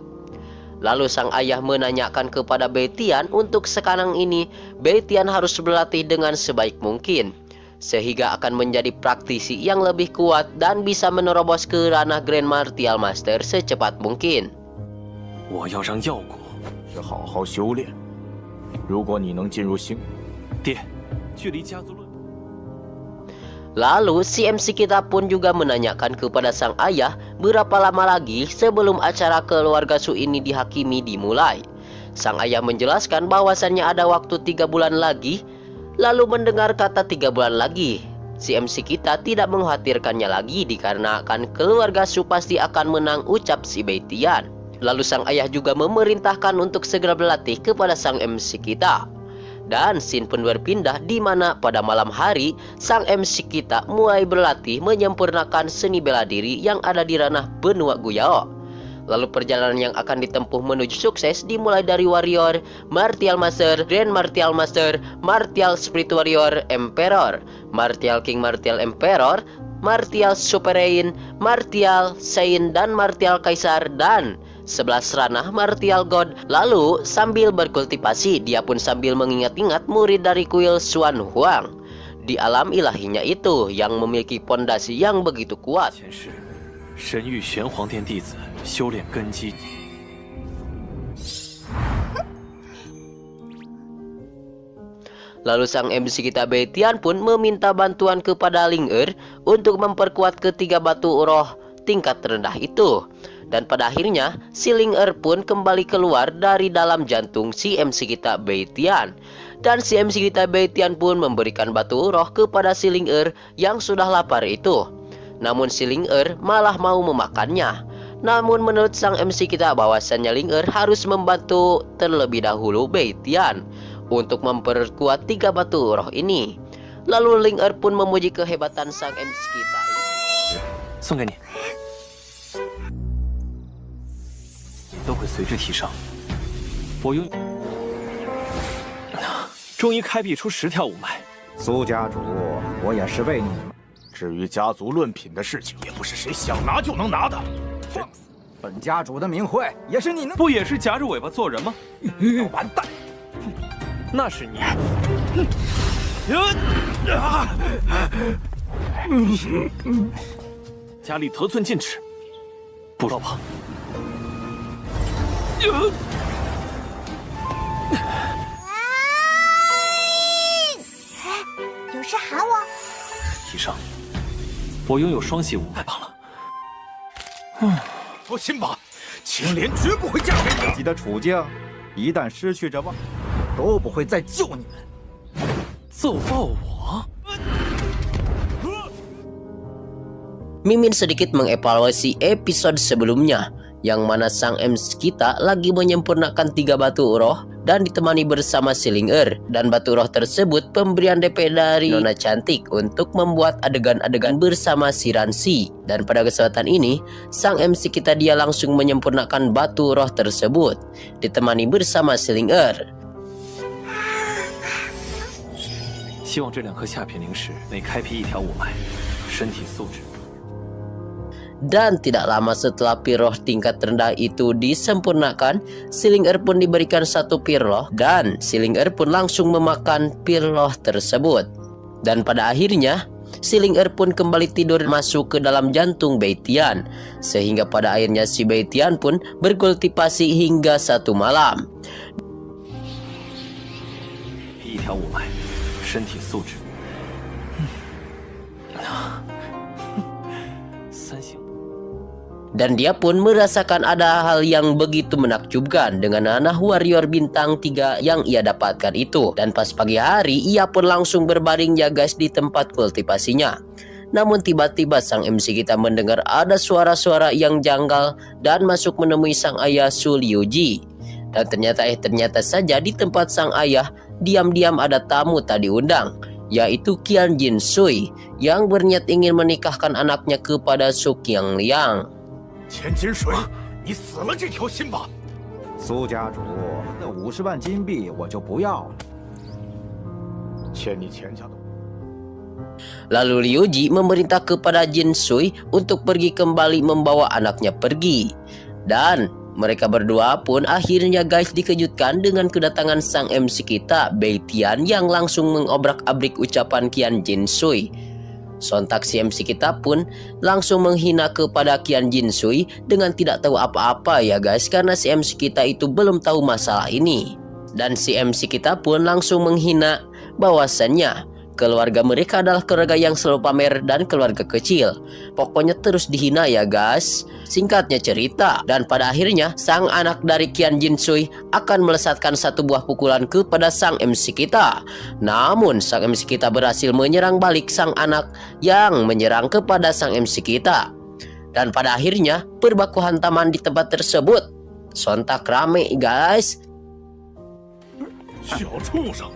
Lalu sang ayah menanyakan kepada Beitian untuk sekarang ini Beitian harus berlatih dengan sebaik mungkin, sehingga akan menjadi praktisi yang lebih kuat dan bisa menerobos ke ranah Grand Martial Master secepat mungkin. 我要让耀国是好好修炼。如果你能进入星，爹，距离家族论。 Lalu si MC kita pun juga menanyakan kepada sang ayah berapa lama lagi sebelum acara keluarga Su ini dihakimi dimulai. Sang ayah menjelaskan bahwasannya ada waktu 3 bulan lagi. Lalu mendengar kata 3 bulan lagi, si MC kita tidak mengkhawatirkannya lagi dikarenakan keluarga Su pasti akan menang, ucap si Bai Tian. Lalu sang ayah juga memerintahkan untuk segera berlatih kepada sang MC kita. Dan scene pun berpindah di mana pada malam hari sang MC kita mulai berlatih menyempurnakan seni bela diri yang ada di ranah benua Guyao. Lalu perjalanan yang akan ditempuh menuju sukses dimulai dari Warrior, Martial Master, Grand Martial Master, Martial Spirit Warrior, Emperor, Martial King, Martial Emperor, Martial Sovereign, Martial Saint, dan Martial Kaisar, dan 11 ranah Martial God. Lalu sambil berkultivasi, dia pun sambil mengingat-ingat murid dari kuil Xuan Huang. Di alam ilahinya itu yang memiliki pondasi yang begitu kuat. 神域玄黄殿弟子修炼根基。Lalu sang MC kita Bai Tian pun meminta bantuan kepada Ling Er untuk memperkuat ketiga batu roh tingkat rendah itu. Dan pada akhirnya si Ling Er pun kembali keluar dari dalam jantung si MC kita Bai Tian. Dan si MC kita Bai Tian pun memberikan batu roh kepada si Ling Er yang sudah lapar itu. Namun si Ling Er malah mau memakannya. Namun menurut sang MC kita bahwasannya Ling Er harus membantu terlebih dahulu Bai Tian untuk memperkuat 3 batu roh ini. Lalu Ling Er pun memuji kehebatan sang MC kita. 送给你，都会随之提升。我拥，终于开辟出10条五脉。苏家主，我也是为你们。 至于家族论品的事情，也不是谁想拿就能拿的。放肆！本家主的名讳也是你能……不也是夹着尾巴做人吗？完蛋！那是你。家里得寸进尺，不落吧。有事喊我？ 提升，我拥有双系五脉罢了。放心吧，青莲绝不会嫁给你。自己的处境，一旦失去这望，都不会再救你们。揍爆我！ Mimin sedikit mengevaluasi episode sebelumnya, yang mana sang MC kita lagi menyempurnakan 3 batu roh dan ditemani bersama si Ling Er. Dan batu roh tersebut pemberian DP dari Nona Cantik untuk membuat adegan-adegan bersama si Ransi. Dan pada kesempatan ini, sang MC kita dia langsung menyempurnakan batu roh tersebut, ditemani bersama si Ling Er. 希望这2颗下品灵石每开辟1条五脉，身体素质。 Dan tidak lama setelah pir roh tingkat rendah itu disempurnakan, si Ling Er pun diberikan 1 pir roh dan si Ling Er pun langsung memakan pir roh tersebut. Dan pada akhirnya, si Ling Er pun kembali tidur masuk ke dalam jantung Bai Tian. Sehingga pada akhirnya si Bai Tian pun berkultivasi hingga 1 malam. 1条五脉，身体素质。3星。 Dan dia pun merasakan ada hal yang begitu menakjubkan dengan nanah warrior bintang 3 yang ia dapatkan itu. Dan pas pagi hari, ia pun langsung berbaring ya guys di tempat kultivasinya. Namun tiba-tiba sang MC kita mendengar ada suara-suara yang janggal dan masuk menemui sang ayah Su Liuji. Dan ternyata saja di tempat sang ayah diam-diam ada tamu tak diundang, yaitu Qian Jin Sui yang berniat ingin menikahkan anaknya kepada Su Qiangliang. 千金水，你死了这条心吧！苏家主，那50万金币我就不要了。欠你钱家的。 Lalu Liu Ji memerintah kepada Jin Sui untuk pergi kembali membawa anaknya pergi. Dan mereka berdua pun akhirnya guys dikejutkan dengan kedatangan sang MC kita Bai Tian yang langsung mengobrak-abrik ucapan Qian Jin Sui. Sontak si MC kita pun langsung menghina kepada Qian Jin Sui dengan tidak tahu apa-apa ya guys, karena si MC kita itu belum tahu masalah ini. Dan si MC kita pun langsung menghina bahwasannya keluarga mereka adalah keluarga yang selalu pamer dan keluarga kecil. Pokoknya terus dihina ya guys. Singkatnya cerita, dan pada akhirnya sang anak dari Qian Jinsui akan melesatkan satu buah pukulan kepada sang MC kita. Namun sang MC kita berhasil menyerang balik sang anak yang menyerang kepada sang MC kita. Dan pada akhirnya berbaku hantaman di tempat tersebut. Sontak rame guys. 小畜生，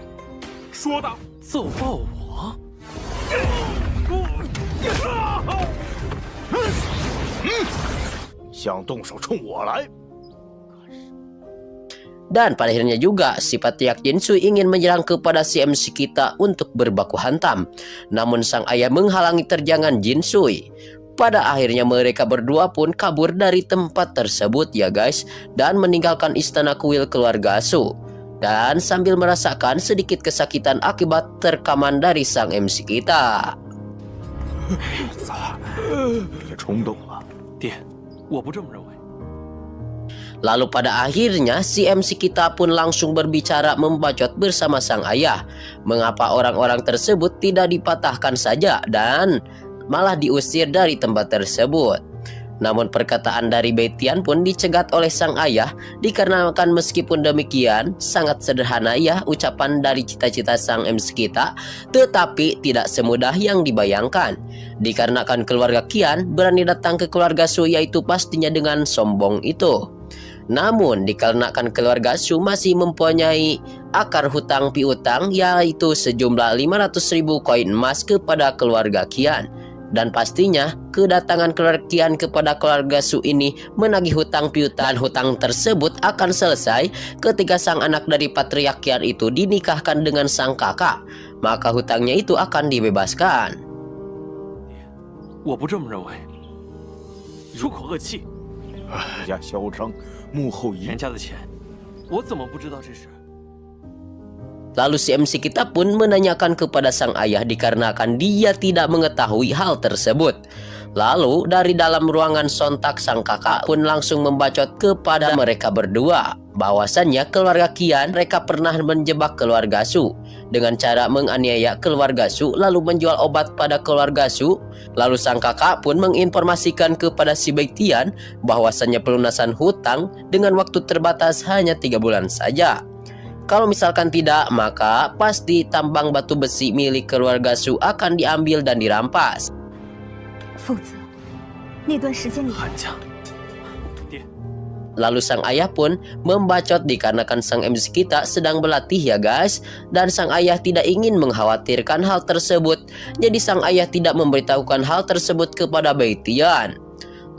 说大揍爆我！ 想动手冲我来？ Dan pada akhirnya juga si Patriark Jinsui ingin menyerang kepada si MC kita untuk berbaku hantam. Namun sang ayah menghalangi terjangan Jinsui. Pada akhirnya mereka berdua pun kabur dari tempat tersebut ya guys, dan meninggalkan istana kuil keluarga Su. Dan sambil merasakan sedikit kesakitan akibat terkaman dari sang MC kita. 别冲动了。 爹，我不这么认为。 Lalu pada akhirnya si MC kita pun langsung berbicara membacot bersama sang ayah. Mengapa orang-orang tersebut tidak dipatahkan saja dan malah diusir dari tempat tersebut. Namun perkataan dari Beitian pun dicegat oleh sang ayah, dikarenakan meskipun demikian sangat sederhana ya ucapan dari cita-cita sang MC kita, tetapi tidak semudah yang dibayangkan. Dikarenakan keluarga Qian berani datang ke keluarga Su, yaitu pastinya dengan sombong itu. Namun dikarenakan keluarga Su masih mempunyai akar hutang piutang, yaitu sejumlah 500.000 koin emas kepada keluarga Qian. Dan pastinya kedatangan keluarga Qian kepada keluarga Su ini menagih hutang piutang. Hutang tersebut akan selesai ketika sang anak dari Patriark Qian itu dinikahkan dengan sang kakak. Maka hutangnya itu akan dibebaskan. 我不这么认为。出口恶气，哎呀，嚣张，幕后一人家的钱，我怎么不知道这事？ Lalu si MC kita pun menanyakan kepada sang ayah dikarenakan dia tidak mengetahui hal tersebut. Lalu dari dalam ruangan sontak sang kakak pun langsung membacot kepada mereka berdua bahwasannya keluarga Qian mereka pernah menjebak keluarga Su dengan cara menganiaya keluarga Su lalu menjual obat pada keluarga Su. Lalu sang kakak pun menginformasikan kepada si Beitian bahwasannya pelunasan hutang dengan waktu terbatas hanya 3 bulan saja. Kalau misalkan tidak, maka pasti tambang batu besi milik keluarga Su akan diambil dan dirampas. 否则，那段时间里， 韩家，爹， Lalu sang ayah pun membacot dikarenakan sang MC kita sedang berlatih ya guys. Dan sang ayah tidak ingin mengkhawatirkan hal tersebut. Jadi sang ayah tidak memberitahukan hal tersebut kepada Beitian.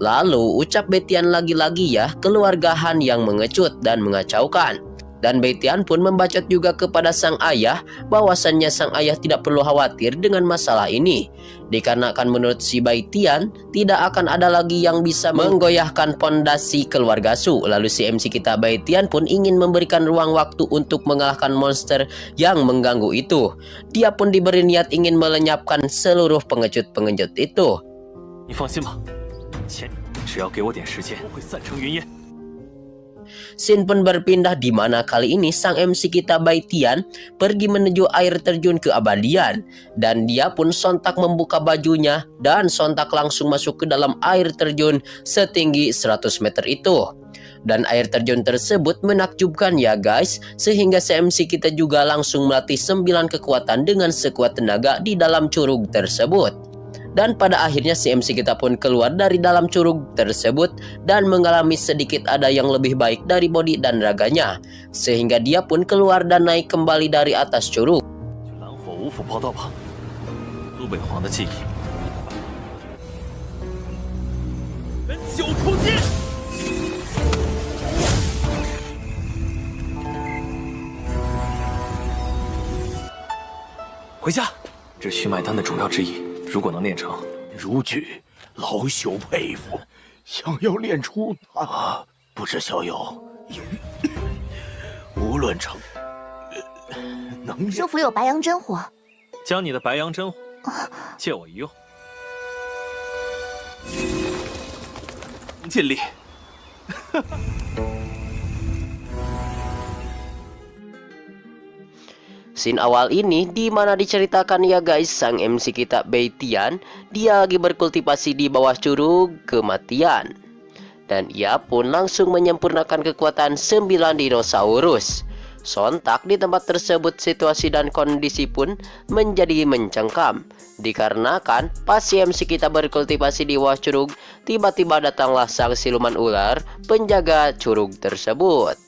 Lalu ucap Beitian lagi-lagi ya, keluarga Han yang mengecut dan mengacaukan. Dan Beitian pun membacot juga kepada sang ayah bahwasannya sang ayah tidak perlu khawatir dengan masalah ini. Dikarenakan menurut si Beitian tidak akan ada lagi yang bisa menggoyahkan pondasi keluarga Su. Lalu si MC kita Beitian pun ingin memberikan ruang waktu untuk mengalahkan monster yang mengganggu itu. Dia pun diberi niat ingin melenyapkan seluruh pengecut-pengecut itu. 你放心吧，钱只要给我点时间，我会散成云烟。 Scene pun berpindah di mana kali ini sang MC kita Beitian pergi menuju air terjun keabadian. Dan dia pun sontak membuka bajunya dan sontak langsung masuk ke dalam air terjun setinggi 100 meter itu. Dan air terjun tersebut menakjubkan ya guys, sehingga si MC kita juga langsung melatih 9 kekuatan dengan sekuat tenaga di dalam curug tersebut. Dan pada akhirnya si MC kita pun keluar dari dalam curug tersebut dan mengalami sedikit ada yang lebih baik dari bodi dan raganya. Sehingga dia pun keluar dan naik kembali dari atas curug. 蓝火五府报道吧，苏北皇的记忆。人九出击！回家，这是血脉丹的主要之一。 如果能练成，如举，老朽佩服。想要练出它，不知小友无论成能练师傅有白羊真火，将你的白羊真火借我一用，尽力。Scene awal ini di mana diceritakan ya guys, sang MC kita Bai Tian, dia lagi berkultivasi di bawah curug kematian. Dan ia pun langsung menyempurnakan kekuatan 9 dinosaurus. Sontak di tempat tersebut situasi dan kondisi pun menjadi mencengkam. Dikarenakan pas si MC kita berkultivasi di bawah curug, tiba-tiba datanglah sang siluman ular penjaga curug tersebut.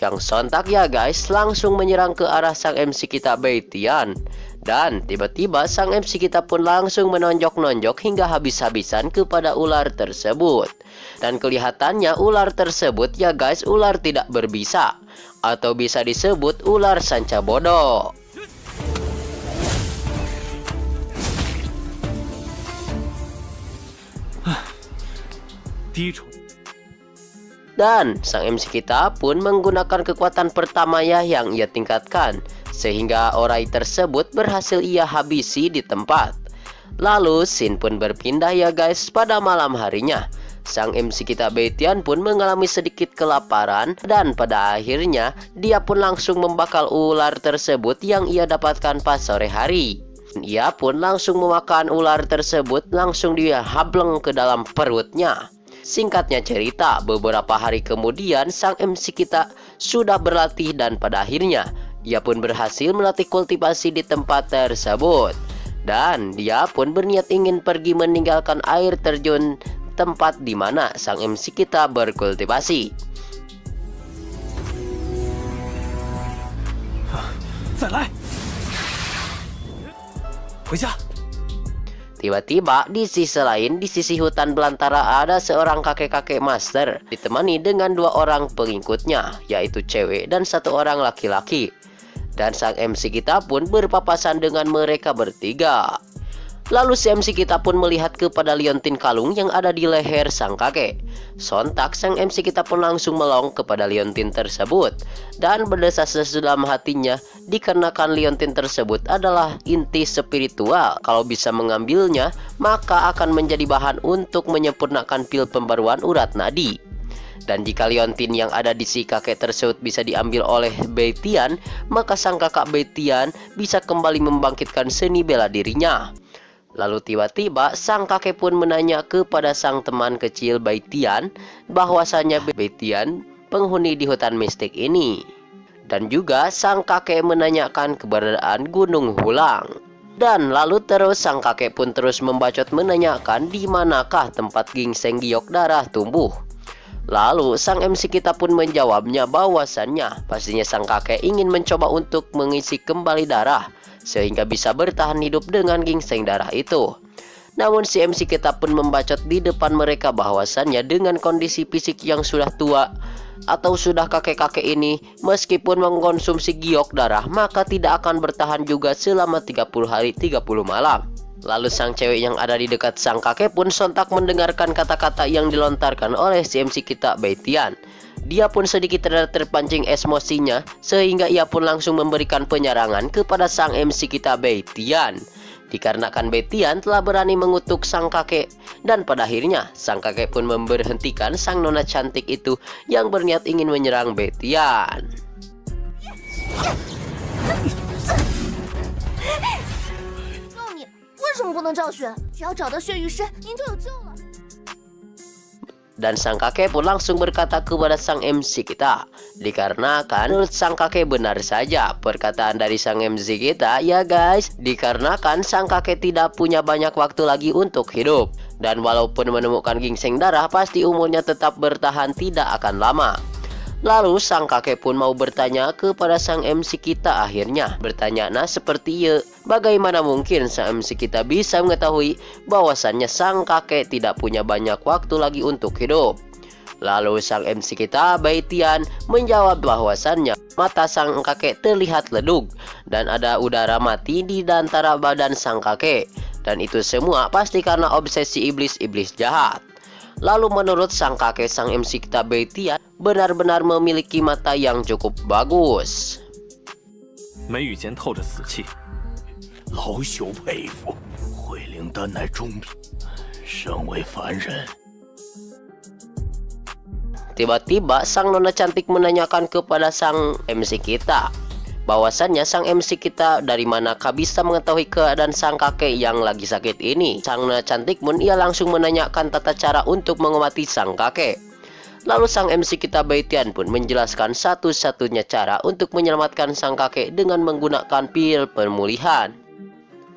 Yang sontak ya guys langsung menyerang ke arah sang MC kita Bai Tian. Dan tiba-tiba sang MC kita pun langsung menonjok-nonjok hingga habis-habisan kepada ular tersebut. Dan kelihatannya ular tersebut ya guys ular tidak berbisa, atau bisa disebut ular sanca bodoh. Dan sang MC kita pun menggunakan kekuatan pertama ya yang ia tingkatkan, sehingga orai tersebut berhasil ia habisi di tempat. Lalu scene pun berpindah ya guys pada malam harinya. Sang MC kita Bai Tian pun mengalami sedikit kelaparan dan pada akhirnya dia pun langsung membakar ular tersebut yang ia dapatkan pas sore hari. Ia pun langsung memakan ular tersebut, langsung dia hableng ke dalam perutnya. Singkatnya cerita, beberapa hari kemudian sang MC kita sudah berlatih dan pada akhirnya ia pun berhasil melatih kultivasi di tempat tersebut. Dan dia pun berniat ingin pergi meninggalkan air terjun tempat di mana sang MC kita berkultivasi. Tiba-tiba di sisi lain, di sisi hutan belantara ada seorang kakek-kakek master ditemani dengan 2 orang pengikutnya, yaitu cewek dan 1 orang laki-laki. Dan sang MC kita pun berpapasan dengan mereka bertiga. Lalu si MC kita pun melihat kepada liontin kalung yang ada di leher sang kakek. Sontak sang MC kita pun langsung melong kepada liontin tersebut dan berdesas-desus dalam hatinya dikarenakan liontin tersebut adalah inti spiritual. Kalau bisa mengambilnya maka akan menjadi bahan untuk menyempurnakan pil pembaruan urat nadi. Dan jika liontin yang ada di si kakek tersebut bisa diambil oleh Bai Tian, maka sang kakak Bai Tian bisa kembali membangkitkan seni bela dirinya. Lalu tiba-tiba sang kakek pun menanya kepada sang teman kecil Bai Tian bahwasanya Bai Tian penghuni di hutan mistik ini. Dan juga sang kakek menanyakan keberadaan Gunung Hulang. Dan lalu terus sang kakek pun terus membacot menanyakan di manakah tempat ginseng giok darah tumbuh. Lalu sang MC kita pun menjawabnya bahwasannya pastinya sang kakek ingin mencoba untuk mengisi kembali darah sehingga bisa bertahan hidup dengan ginseng darah itu. Namun si MC kita pun membacot di depan mereka bahwasannya dengan kondisi fisik yang sudah tua atau sudah kakek-kakek ini, meskipun mengkonsumsi giok darah maka tidak akan bertahan juga selama 30 hari 30 malam. Lalu sang cewek yang ada di dekat sang kakek pun sontak mendengarkan kata-kata yang dilontarkan oleh si MC kita Bai Tian. Dia pun sedikit terpancing emosinya sehingga ia pun langsung memberikan penyerangan kepada sang MC kita Bai Tian. Dikarenakan Bai Tian telah berani mengutuk sang kakek dan pada akhirnya sang kakek pun memberhentikan sang nona cantik itu yang berniat ingin menyerang Bai Tian. Dan sang kakek pun langsung berkata kepada sang MC kita, dikarenakan menurut sang kakek benar saja perkataan dari sang MC kita ya guys, dikarenakan sang kakek tidak punya banyak waktu lagi untuk hidup. Dan walaupun menemukan ginseng darah pasti umurnya tetap bertahan tidak akan lama. Lalu sang kakek pun mau bertanya kepada sang MC kita akhirnya. Bertanya nah seperti ya, bagaimana mungkin sang MC kita bisa mengetahui bahwasannya sang kakek tidak punya banyak waktu lagi untuk hidup. Lalu sang MC kita Bai Tian menjawab bahwasannya mata sang kakek terlihat ledug dan ada udara mati di antara badan sang kakek. Dan itu semua pasti karena obsesi iblis-iblis jahat. Lalu menurut sang kakek, sang MC kita Bai Tian benar-benar memiliki mata yang cukup bagus. 眉宇间透着死气， 老朽佩服，慧灵丹乃中品，身为凡人。 Tiba-tiba sang nona cantik menanyakan kepada sang MC kita bahwasannya sang MC kita dari manakah bisa mengetahui keadaan sang kakek yang lagi sakit ini. Sang nona cantik pun ia langsung menanyakan tata cara untuk mengobati sang kakek. Lalu sang MC kita Beitian pun menjelaskan satu-satunya cara untuk menyelamatkan sang kakek dengan menggunakan pil pemulihan.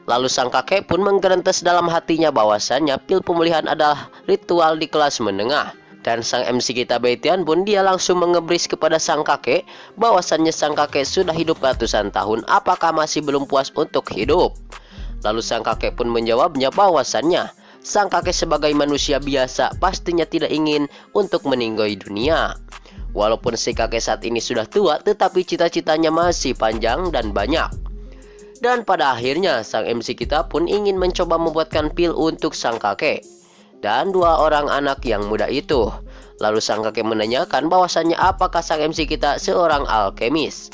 Lalu sang kakek pun menggerentas dalam hatinya bahwasannya pil pemulihan adalah ritual di kelas menengah. Dan sang MC kita Beitian pun dia langsung mengebris kepada sang kakek bahwasannya sang kakek sudah hidup ratusan tahun, apakah masih belum puas untuk hidup. Lalu sang kakek pun menjawabnya bahwasannya sang kakek sebagai manusia biasa pastinya tidak ingin untuk meninggalkan dunia. Walaupun si kakek saat ini sudah tua, tetapi cita-citanya masih panjang dan banyak. Dan pada akhirnya sang MC kita pun ingin mencoba membuatkan pil untuk sang kakek dan dua orang anak yang muda itu. Lalu sang kakek menanyakan bahwasannya apakah sang MC kita seorang alkemis.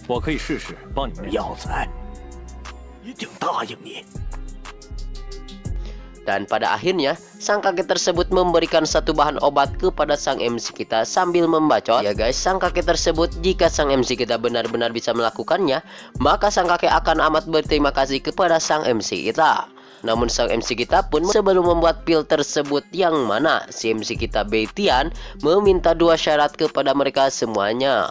我可以试试帮你们。药材，一定答应你。 Dan pada akhirnya sang kakek tersebut memberikan satu bahan obat kepada sang MC kita sambil membacot. Ya guys, sang kakek tersebut jika sang MC kita benar-benar bisa melakukannya, maka sang kakek akan amat berterima kasih kepada sang MC kita. Namun sang MC kita pun sebelum membuat pil tersebut, yang mana si MC kita Beitian meminta dua syarat kepada mereka semuanya.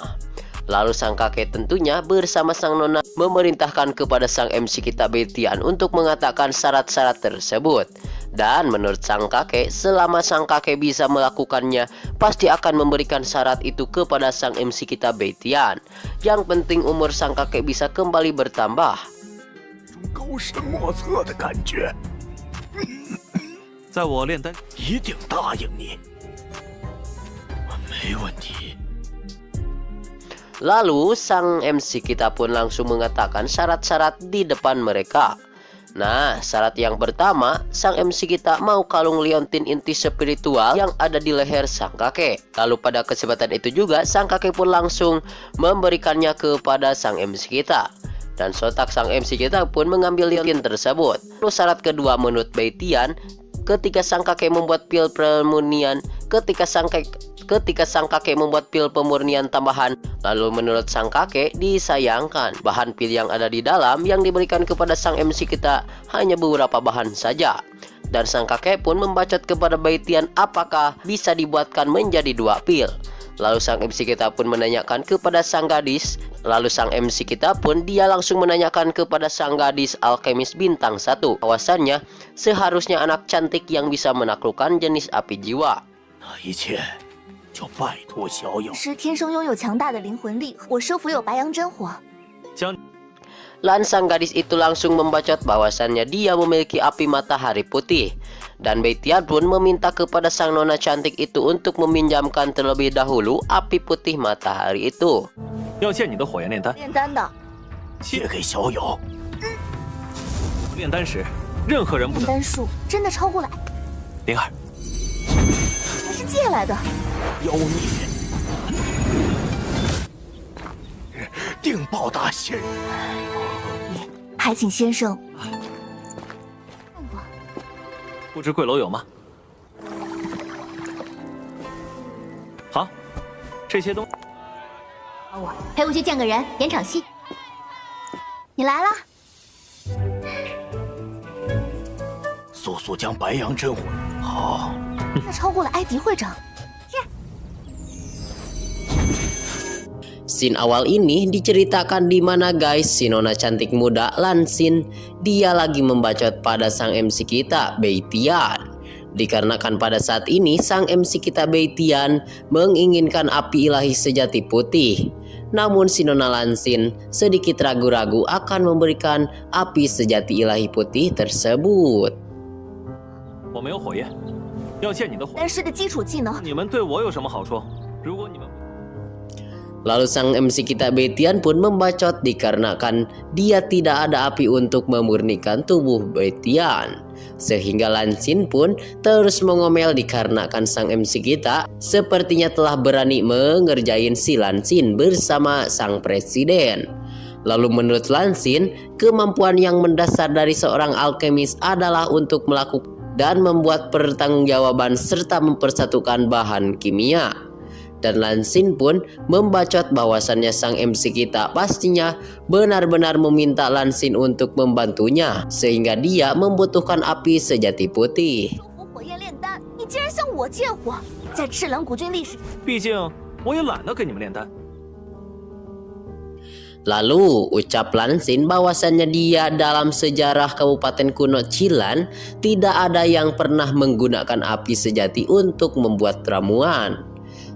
Lalu sang kakek tentunya bersama sang nona memerintahkan kepada sang MC kita Beitian untuk mengatakan syarat-syarat tersebut. Dan menurut sang kakek, selama sang kakek bisa melakukannya, pasti akan memberikan syarat itu kepada sang MC kita Beitian. Yang penting umur sang kakek bisa kembali bertambah. 高深莫测的感觉，在我炼丹，一定答应你。没问题。 Lalu sang MC kita pun langsung mengatakan syarat-syarat di depan mereka. Nah, syarat yang pertama, sang MC kita mau kalung liontin inti spiritual yang ada di leher sang kakek. Lalu pada kesempatan itu juga sang kakek pun langsung memberikannya kepada sang MC kita. Dan sontak sang MC kita pun mengambil liontin tersebut. Lalu syarat kedua menurut Beitian, ketika sang kakek membuat pil pemurnian, ketika sang kakek membuat pil pemurnian tambahan, lalu menurut sang kakek disayangkan bahan pil yang ada di dalam yang diberikan kepada sang MC kita hanya beberapa bahan saja. Dan sang kakek pun membacot kepada Beitian apakah bisa dibuatkan menjadi dua pil. Lalu sang MC kita pun menanyakan kepada sang gadis. Lalu sang MC kita pun dia langsung menanyakan kepada sang gadis alkemis bintang 1 bahwasannya seharusnya anak cantik yang bisa menaklukkan jenis api jiwa. 那一切就拜托小友。是天生拥有强大的灵魂力，我师傅有白羊真火。 将 Lan sang gadis itu langsung membacot bahwasannya dia memiliki api matahari putih. Dan Beitian pun meminta kepada sang nona cantik itu untuk meminjamkan terlebih dahulu api putih matahari itu. 要借你的火焰炼丹，炼丹的，借给小友。炼丹时任何人不能。炼丹术真的超过了，灵儿，还是借来的。妖孽，定报答先人。还请先生。不知贵楼有吗？好，这些东。 陪我去见个人，演场戏。你来了，速速将白羊真火。好，那超过了埃迪会长。 Scene awal ini diceritakan di mana guys si nona cantik muda Lansin dia lagi membacot pada sang MC kita Beitian. Dikarenakan pada saat ini sang MC kita Beitian menginginkan api ilahi sejati putih. Namun si nona Lansin sedikit ragu-ragu akan memberikan api sejati ilahi putih tersebut. 我没有火焰，要借你的火。丹师的基础技能，你们对我有什么好处？如果你们 Lalu sang MC kita Beitian pun membacot dikarenakan dia tidak ada api untuk memurnikan tubuh Beitian. Sehingga Lansin pun terus mengomel dikarenakan sang MC kita sepertinya telah berani mengerjain si Lansin bersama sang presiden. Lalu menurut Lansin, kemampuan yang mendasar dari seorang alkemis adalah untuk melakukan dan membuat pertanggungjawaban serta mempersatukan bahan kimia. Dan Lansin pun membacot bahwasannya sang MC kita pastinya benar-benar meminta Lansin untuk membantunya, sehingga dia membutuhkan api sejati putih. 火焰炼丹，你竟然向我借火，在赤狼古郡历史。毕竟我也懒得跟你们炼丹。 Lalu ucap Lansin bahwasannya dia dalam sejarah Kabupaten Kuno Cilan tidak ada yang pernah menggunakan api sejati untuk membuat ramuan.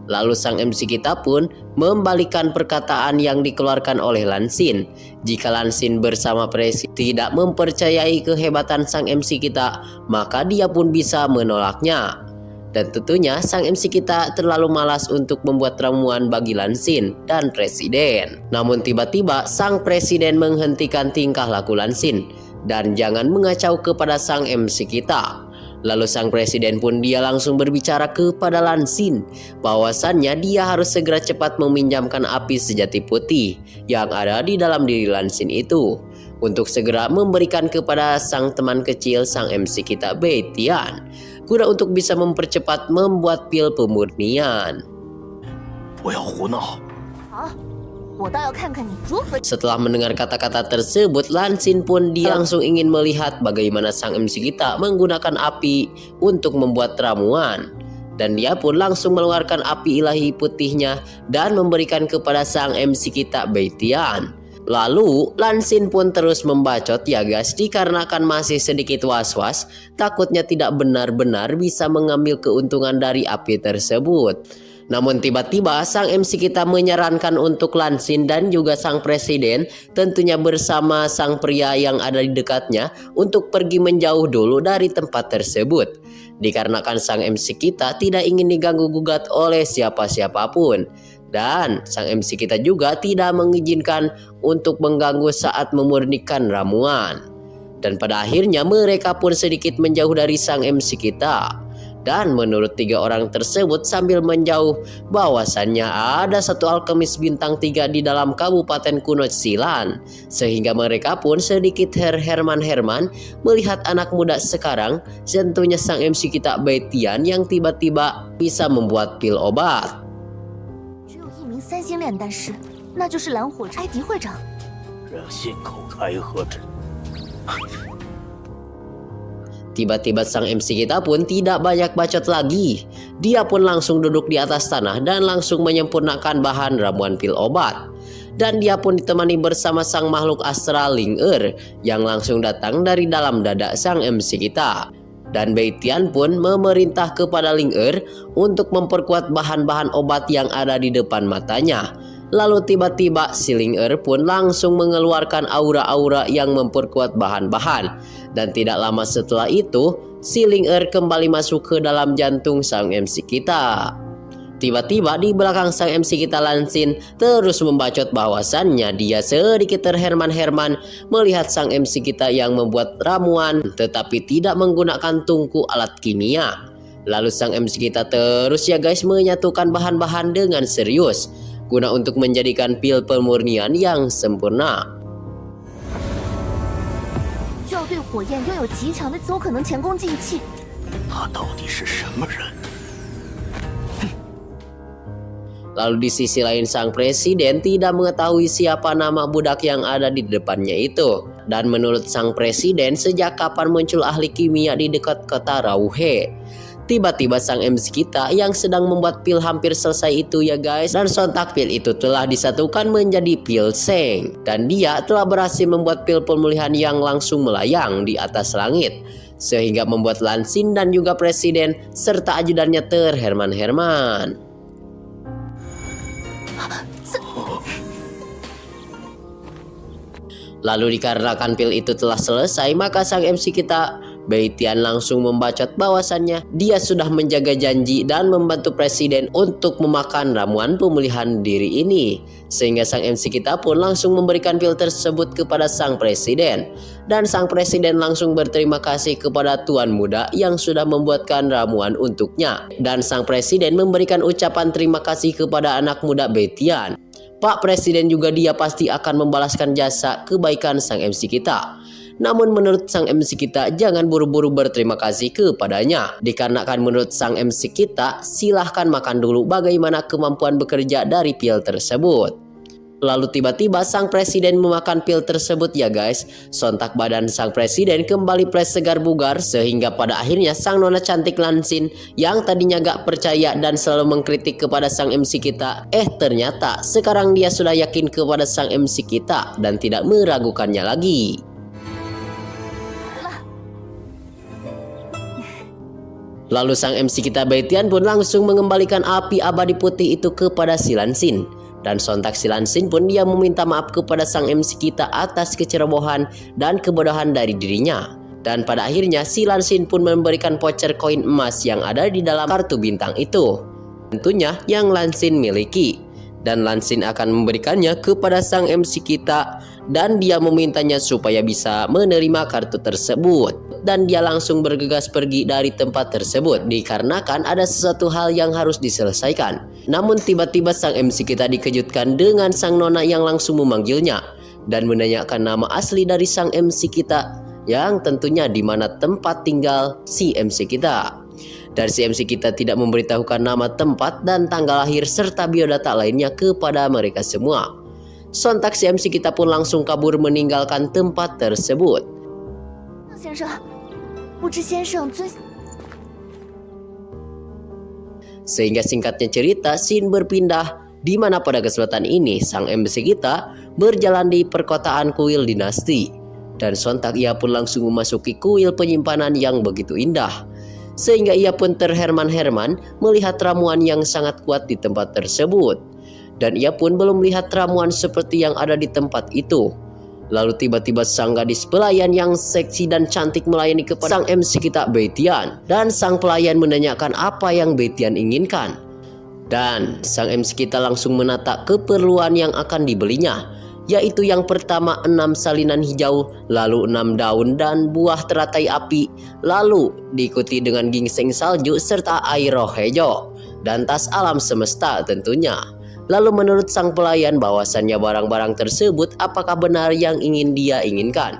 Lalu sang MC kita pun membalikan perkataan yang dikeluarkan oleh Lansin. Jika Lansin bersama Presi tidak mempercayai kehebatan sang MC kita, maka dia pun bisa menolaknya. Dan tentunya sang MC kita terlalu malas untuk membuat ramuan bagi Lansin dan Presiden. Namun tiba-tiba sang Presiden menghentikan tingkah laku Lansin dan jangan mengacau kepada sang MC kita. Lalu sang Presiden pun dia langsung berbicara kepada Lansin bahwasannya dia harus segera cepat meminjamkan api sejati putih yang ada di dalam diri Lansin itu untuk segera memberikan kepada sang teman kecil sang MC kita Beitian, guna untuk bisa mempercepat membuat pil pemurnian. 不要胡闹！ 我倒要看看你如何。 Setelah mendengar kata-kata tersebut, Lansin pun dia langsung ingin melihat bagaimana sang MC kita menggunakan api untuk membuat ramuan. Dan dia pun langsung mengeluarkan api ilahi putihnya dan memberikan kepada sang MC kita Beitian. Lalu Lansin pun terus membacot ya guys, dikarenakan masih sedikit was-was, takutnya tidak benar-benar bisa mengambil keuntungan dari api tersebut. Namun tiba-tiba sang MC kita menyarankan untuk Lansin dan juga sang Presiden, tentunya bersama sang pria yang ada di dekatnya, untuk pergi menjauh dulu dari tempat tersebut. Dikarenakan sang MC kita tidak ingin diganggu gugat oleh siapa-siapapun. Dan sang MC kita juga tidak mengizinkan untuk mengganggu saat memurnikan ramuan. Dan pada akhirnya mereka pun sedikit menjauh dari sang MC kita. Dan menurut 3 orang tersebut sambil menjauh bahwasannya ada satu alkemis bintang 3 di dalam Kabupaten Kuno Cilan. Sehingga mereka pun sedikit Herman melihat anak muda sekarang, tentunya sang MC kita Beitian yang tiba-tiba bisa membuat pil obat. 只有一名3星炼丹师，那就是蓝火斋狄会长。让信口开河之。 Tiba-tiba sang MC kita pun tidak banyak bacot lagi. Dia pun langsung duduk di atas tanah dan langsung menyempurnakan bahan ramuan pil obat. Dan dia pun ditemani bersama sang makhluk astral Ling yang langsung datang dari dalam dada sang MC kita. Dan Beitian pun memerintah kepada Ling untuk memperkuat bahan-bahan obat yang ada di depan matanya. Lalu tiba-tiba si Ling pun langsung mengeluarkan aura-aura yang memperkuat bahan-bahan. Dan tidak lama setelah itu, si Ling kembali masuk ke dalam jantung sang MC kita. Tiba-tiba di belakang sang MC kita Lansin terus membacot bahwasannya dia sedikit terherman melihat sang MC kita yang membuat ramuan tetapi tidak menggunakan tungku alat kimia. Lalu sang MC kita terus ya guys menyatukan bahan-bahan dengan serius guna untuk menjadikan pil pemurnian yang sempurna. 需要对火焰拥有极强的自我可能前功尽弃。 他到底是什么人？ Lalu di sisi lain sang Presiden tidak mengetahui siapa nama budak yang ada di depannya itu. Dan menurut sang Presiden, sejak kapan muncul ahli kimia di dekat kota Rauhe? Tiba-tiba sang MC kita yang sedang membuat pil hampir selesai itu ya guys. Dan sontak pil itu telah disatukan menjadi pil Seng. Dan dia telah berhasil membuat pil pemulihan yang langsung melayang di atas langit. Sehingga membuat Lansin dan juga Presiden serta ajudannya terherman-herman. Lalu dikarenakan pil itu telah selesai, maka sang MC kita Beitian langsung membacot bahwasannya dia sudah menjaga janji dan membantu Presiden untuk memakan ramuan pemulihan diri ini. Sehingga sang MC kita pun langsung memberikan pil tersebut kepada sang Presiden. Dan sang Presiden langsung berterima kasih kepada Tuan Muda yang sudah membuatkan ramuan untuknya. Dan sang Presiden memberikan ucapan terima kasih kepada anak muda Beitian. Pak Presiden juga dia pasti akan membalaskan jasa kebaikan sang MC kita. Namun menurut sang MC kita jangan buru-buru berterima kasih kepadanya. Dikarenakan menurut sang MC kita silahkan makan dulu bagaimana kemampuan bekerja dari pil tersebut. Lalu tiba-tiba sang presiden memakan pil tersebut ya guys. Sontak badan sang presiden kembali fresh segar bugar sehingga pada akhirnya sang nona cantik Lansin yang tadinya gak percaya dan selalu mengkritik kepada sang MC kita, ternyata sekarang dia sudah yakin kepada sang MC kita dan tidak meragukannya lagi. Lalu sang MC kita Beitian pun langsung mengembalikan api abadi putih itu kepada si Lansin. Dan sontak si Lansin pun dia meminta maaf kepada sang MC kita atas kecerobohan dan kebodohan dari dirinya. Dan pada akhirnya si Lansin pun memberikan voucher koin emas yang ada di dalam kartu bintang itu. Tentunya yang Lansin miliki. Dan Lansin akan memberikannya kepada sang MC kita dan dia memintanya supaya bisa menerima kartu tersebut. Dan dia langsung bergegas pergi dari tempat tersebut dikarenakan ada sesuatu hal yang harus diselesaikan. Namun tiba-tiba sang MC kita dikejutkan dengan sang nona yang langsung memanggilnya dan menanyakan nama asli dari sang MC kita yang tentunya di mana tempat tinggal si MC kita. Dan si MC kita tidak memberitahukan nama tempat dan tanggal lahir serta biodata lainnya kepada mereka semua. Sontak si MC kita pun langsung kabur meninggalkan tempat tersebut. 先生，不知先生最 Sehingga singkatnya cerita, scene berpindah di mana pada kesempatan ini sang MC kita berjalan di perkotaan kuil dinasti. Dan sontak ia pun langsung memasuki kuil penyimpanan yang begitu indah. Sehingga ia pun terherman-herman melihat ramuan yang sangat kuat di tempat tersebut. Dan ia pun belum melihat ramuan seperti yang ada di tempat itu. Lalu tiba-tiba sang gadis pelayan yang seksi dan cantik melayani kepada sang MC kita Beitian. Dan sang pelayan menanyakan apa yang Beitian inginkan. Dan sang MC kita langsung menata keperluan yang akan dibelinya. Yaitu yang pertama 6 salinan hijau, lalu 6 daun dan buah teratai api. Lalu diikuti dengan gingseng salju serta air roh hijau. Dan tas alam semesta tentunya. Lalu menurut sang pelayan bahwasannya barang-barang tersebut apakah benar yang ingin dia inginkan.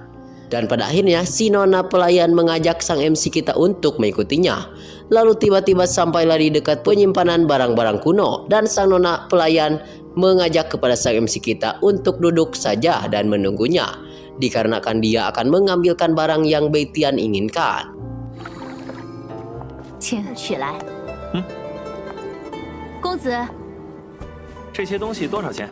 Dan pada akhirnya si nona pelayan mengajak sang MC kita untuk mengikutinya. Lalu tiba-tiba sampailah di dekat penyimpanan barang-barang kuno. Dan sang nona pelayan mengajak kepada sang MC kita untuk duduk saja dan menunggunya. Dikarenakan dia akan mengambilkan barang yang Beitian inginkan. 请取来。公子， 这些东西多少钱？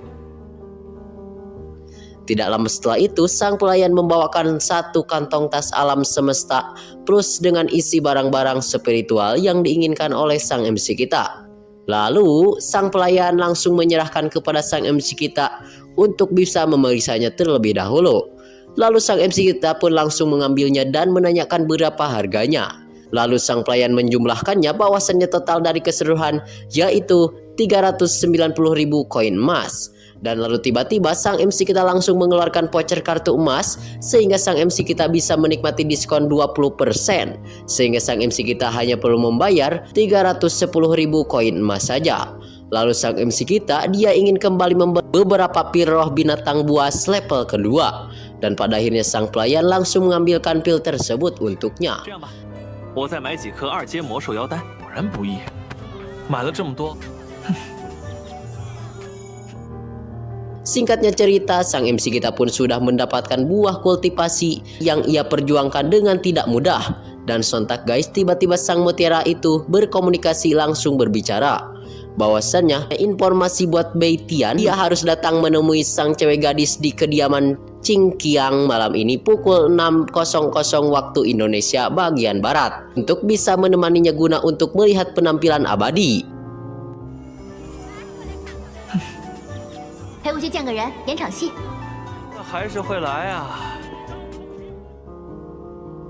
Tidak lama setelah itu, sang pelayan membawakan satu kantong tas alam semesta plus dengan isi barang-barang spiritual yang diinginkan oleh sang MC kita. Lalu, sang pelayan langsung menyerahkan kepada sang MC kita untuk bisa memeriksanya terlebih dahulu. Lalu sang MC kita pun langsung mengambilnya dan menanyakan berapa harganya. Lalu sang pelayan menjumlahkannya bahwasannya total dari keseluruhan yaitu 390.000 koin emas. Dan lalu tiba-tiba sang MC kita langsung mengeluarkan voucher kartu emas sehingga sang MC kita bisa menikmati diskon 20%. Sehingga sang MC kita hanya perlu membayar 310.000 koin emas saja. Lalu sang MC kita dia ingin kembali membeli beberapa pil roh binatang buas level kedua. Dan pada akhirnya sang pelayan langsung mengambilkan pil tersebut untuknya. 这样吧，我再买几颗2阶魔兽妖丹。果然不易，买了这么多。 Singkatnya cerita, sang MC kita pun sudah mendapatkan buah kultivasi yang ia perjuangkan dengan tidak mudah. Dan sontak guys, tiba-tiba sang mutiara itu berkomunikasi langsung berbicara. Bahwasannya informasi buat Beitian, dia harus datang menemui sang cewek gadis di kediaman Qingqiang malam ini pukul 6.00 waktu Indonesia bagian Barat. Untuk bisa menemaninya guna untuk melihat penampilan abadi. 陪我去见个人，演场戏。那还是会来啊。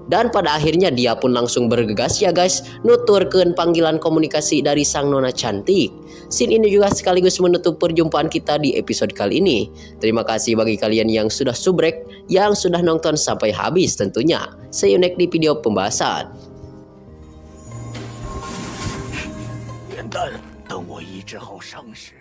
Dan pada akhirnya dia pun langsung bergegas ya guys, nuturkeun panggilan komunikasi dari sang nona cantik. Scene ini juga sekaligus menutup perjumpaan kita di episode kali ini. Terima kasih bagi kalian yang sudah subrek, yang sudah nonton sampai habis tentunya. See you next di video pembahasan. 元旦，等我医治好伤势。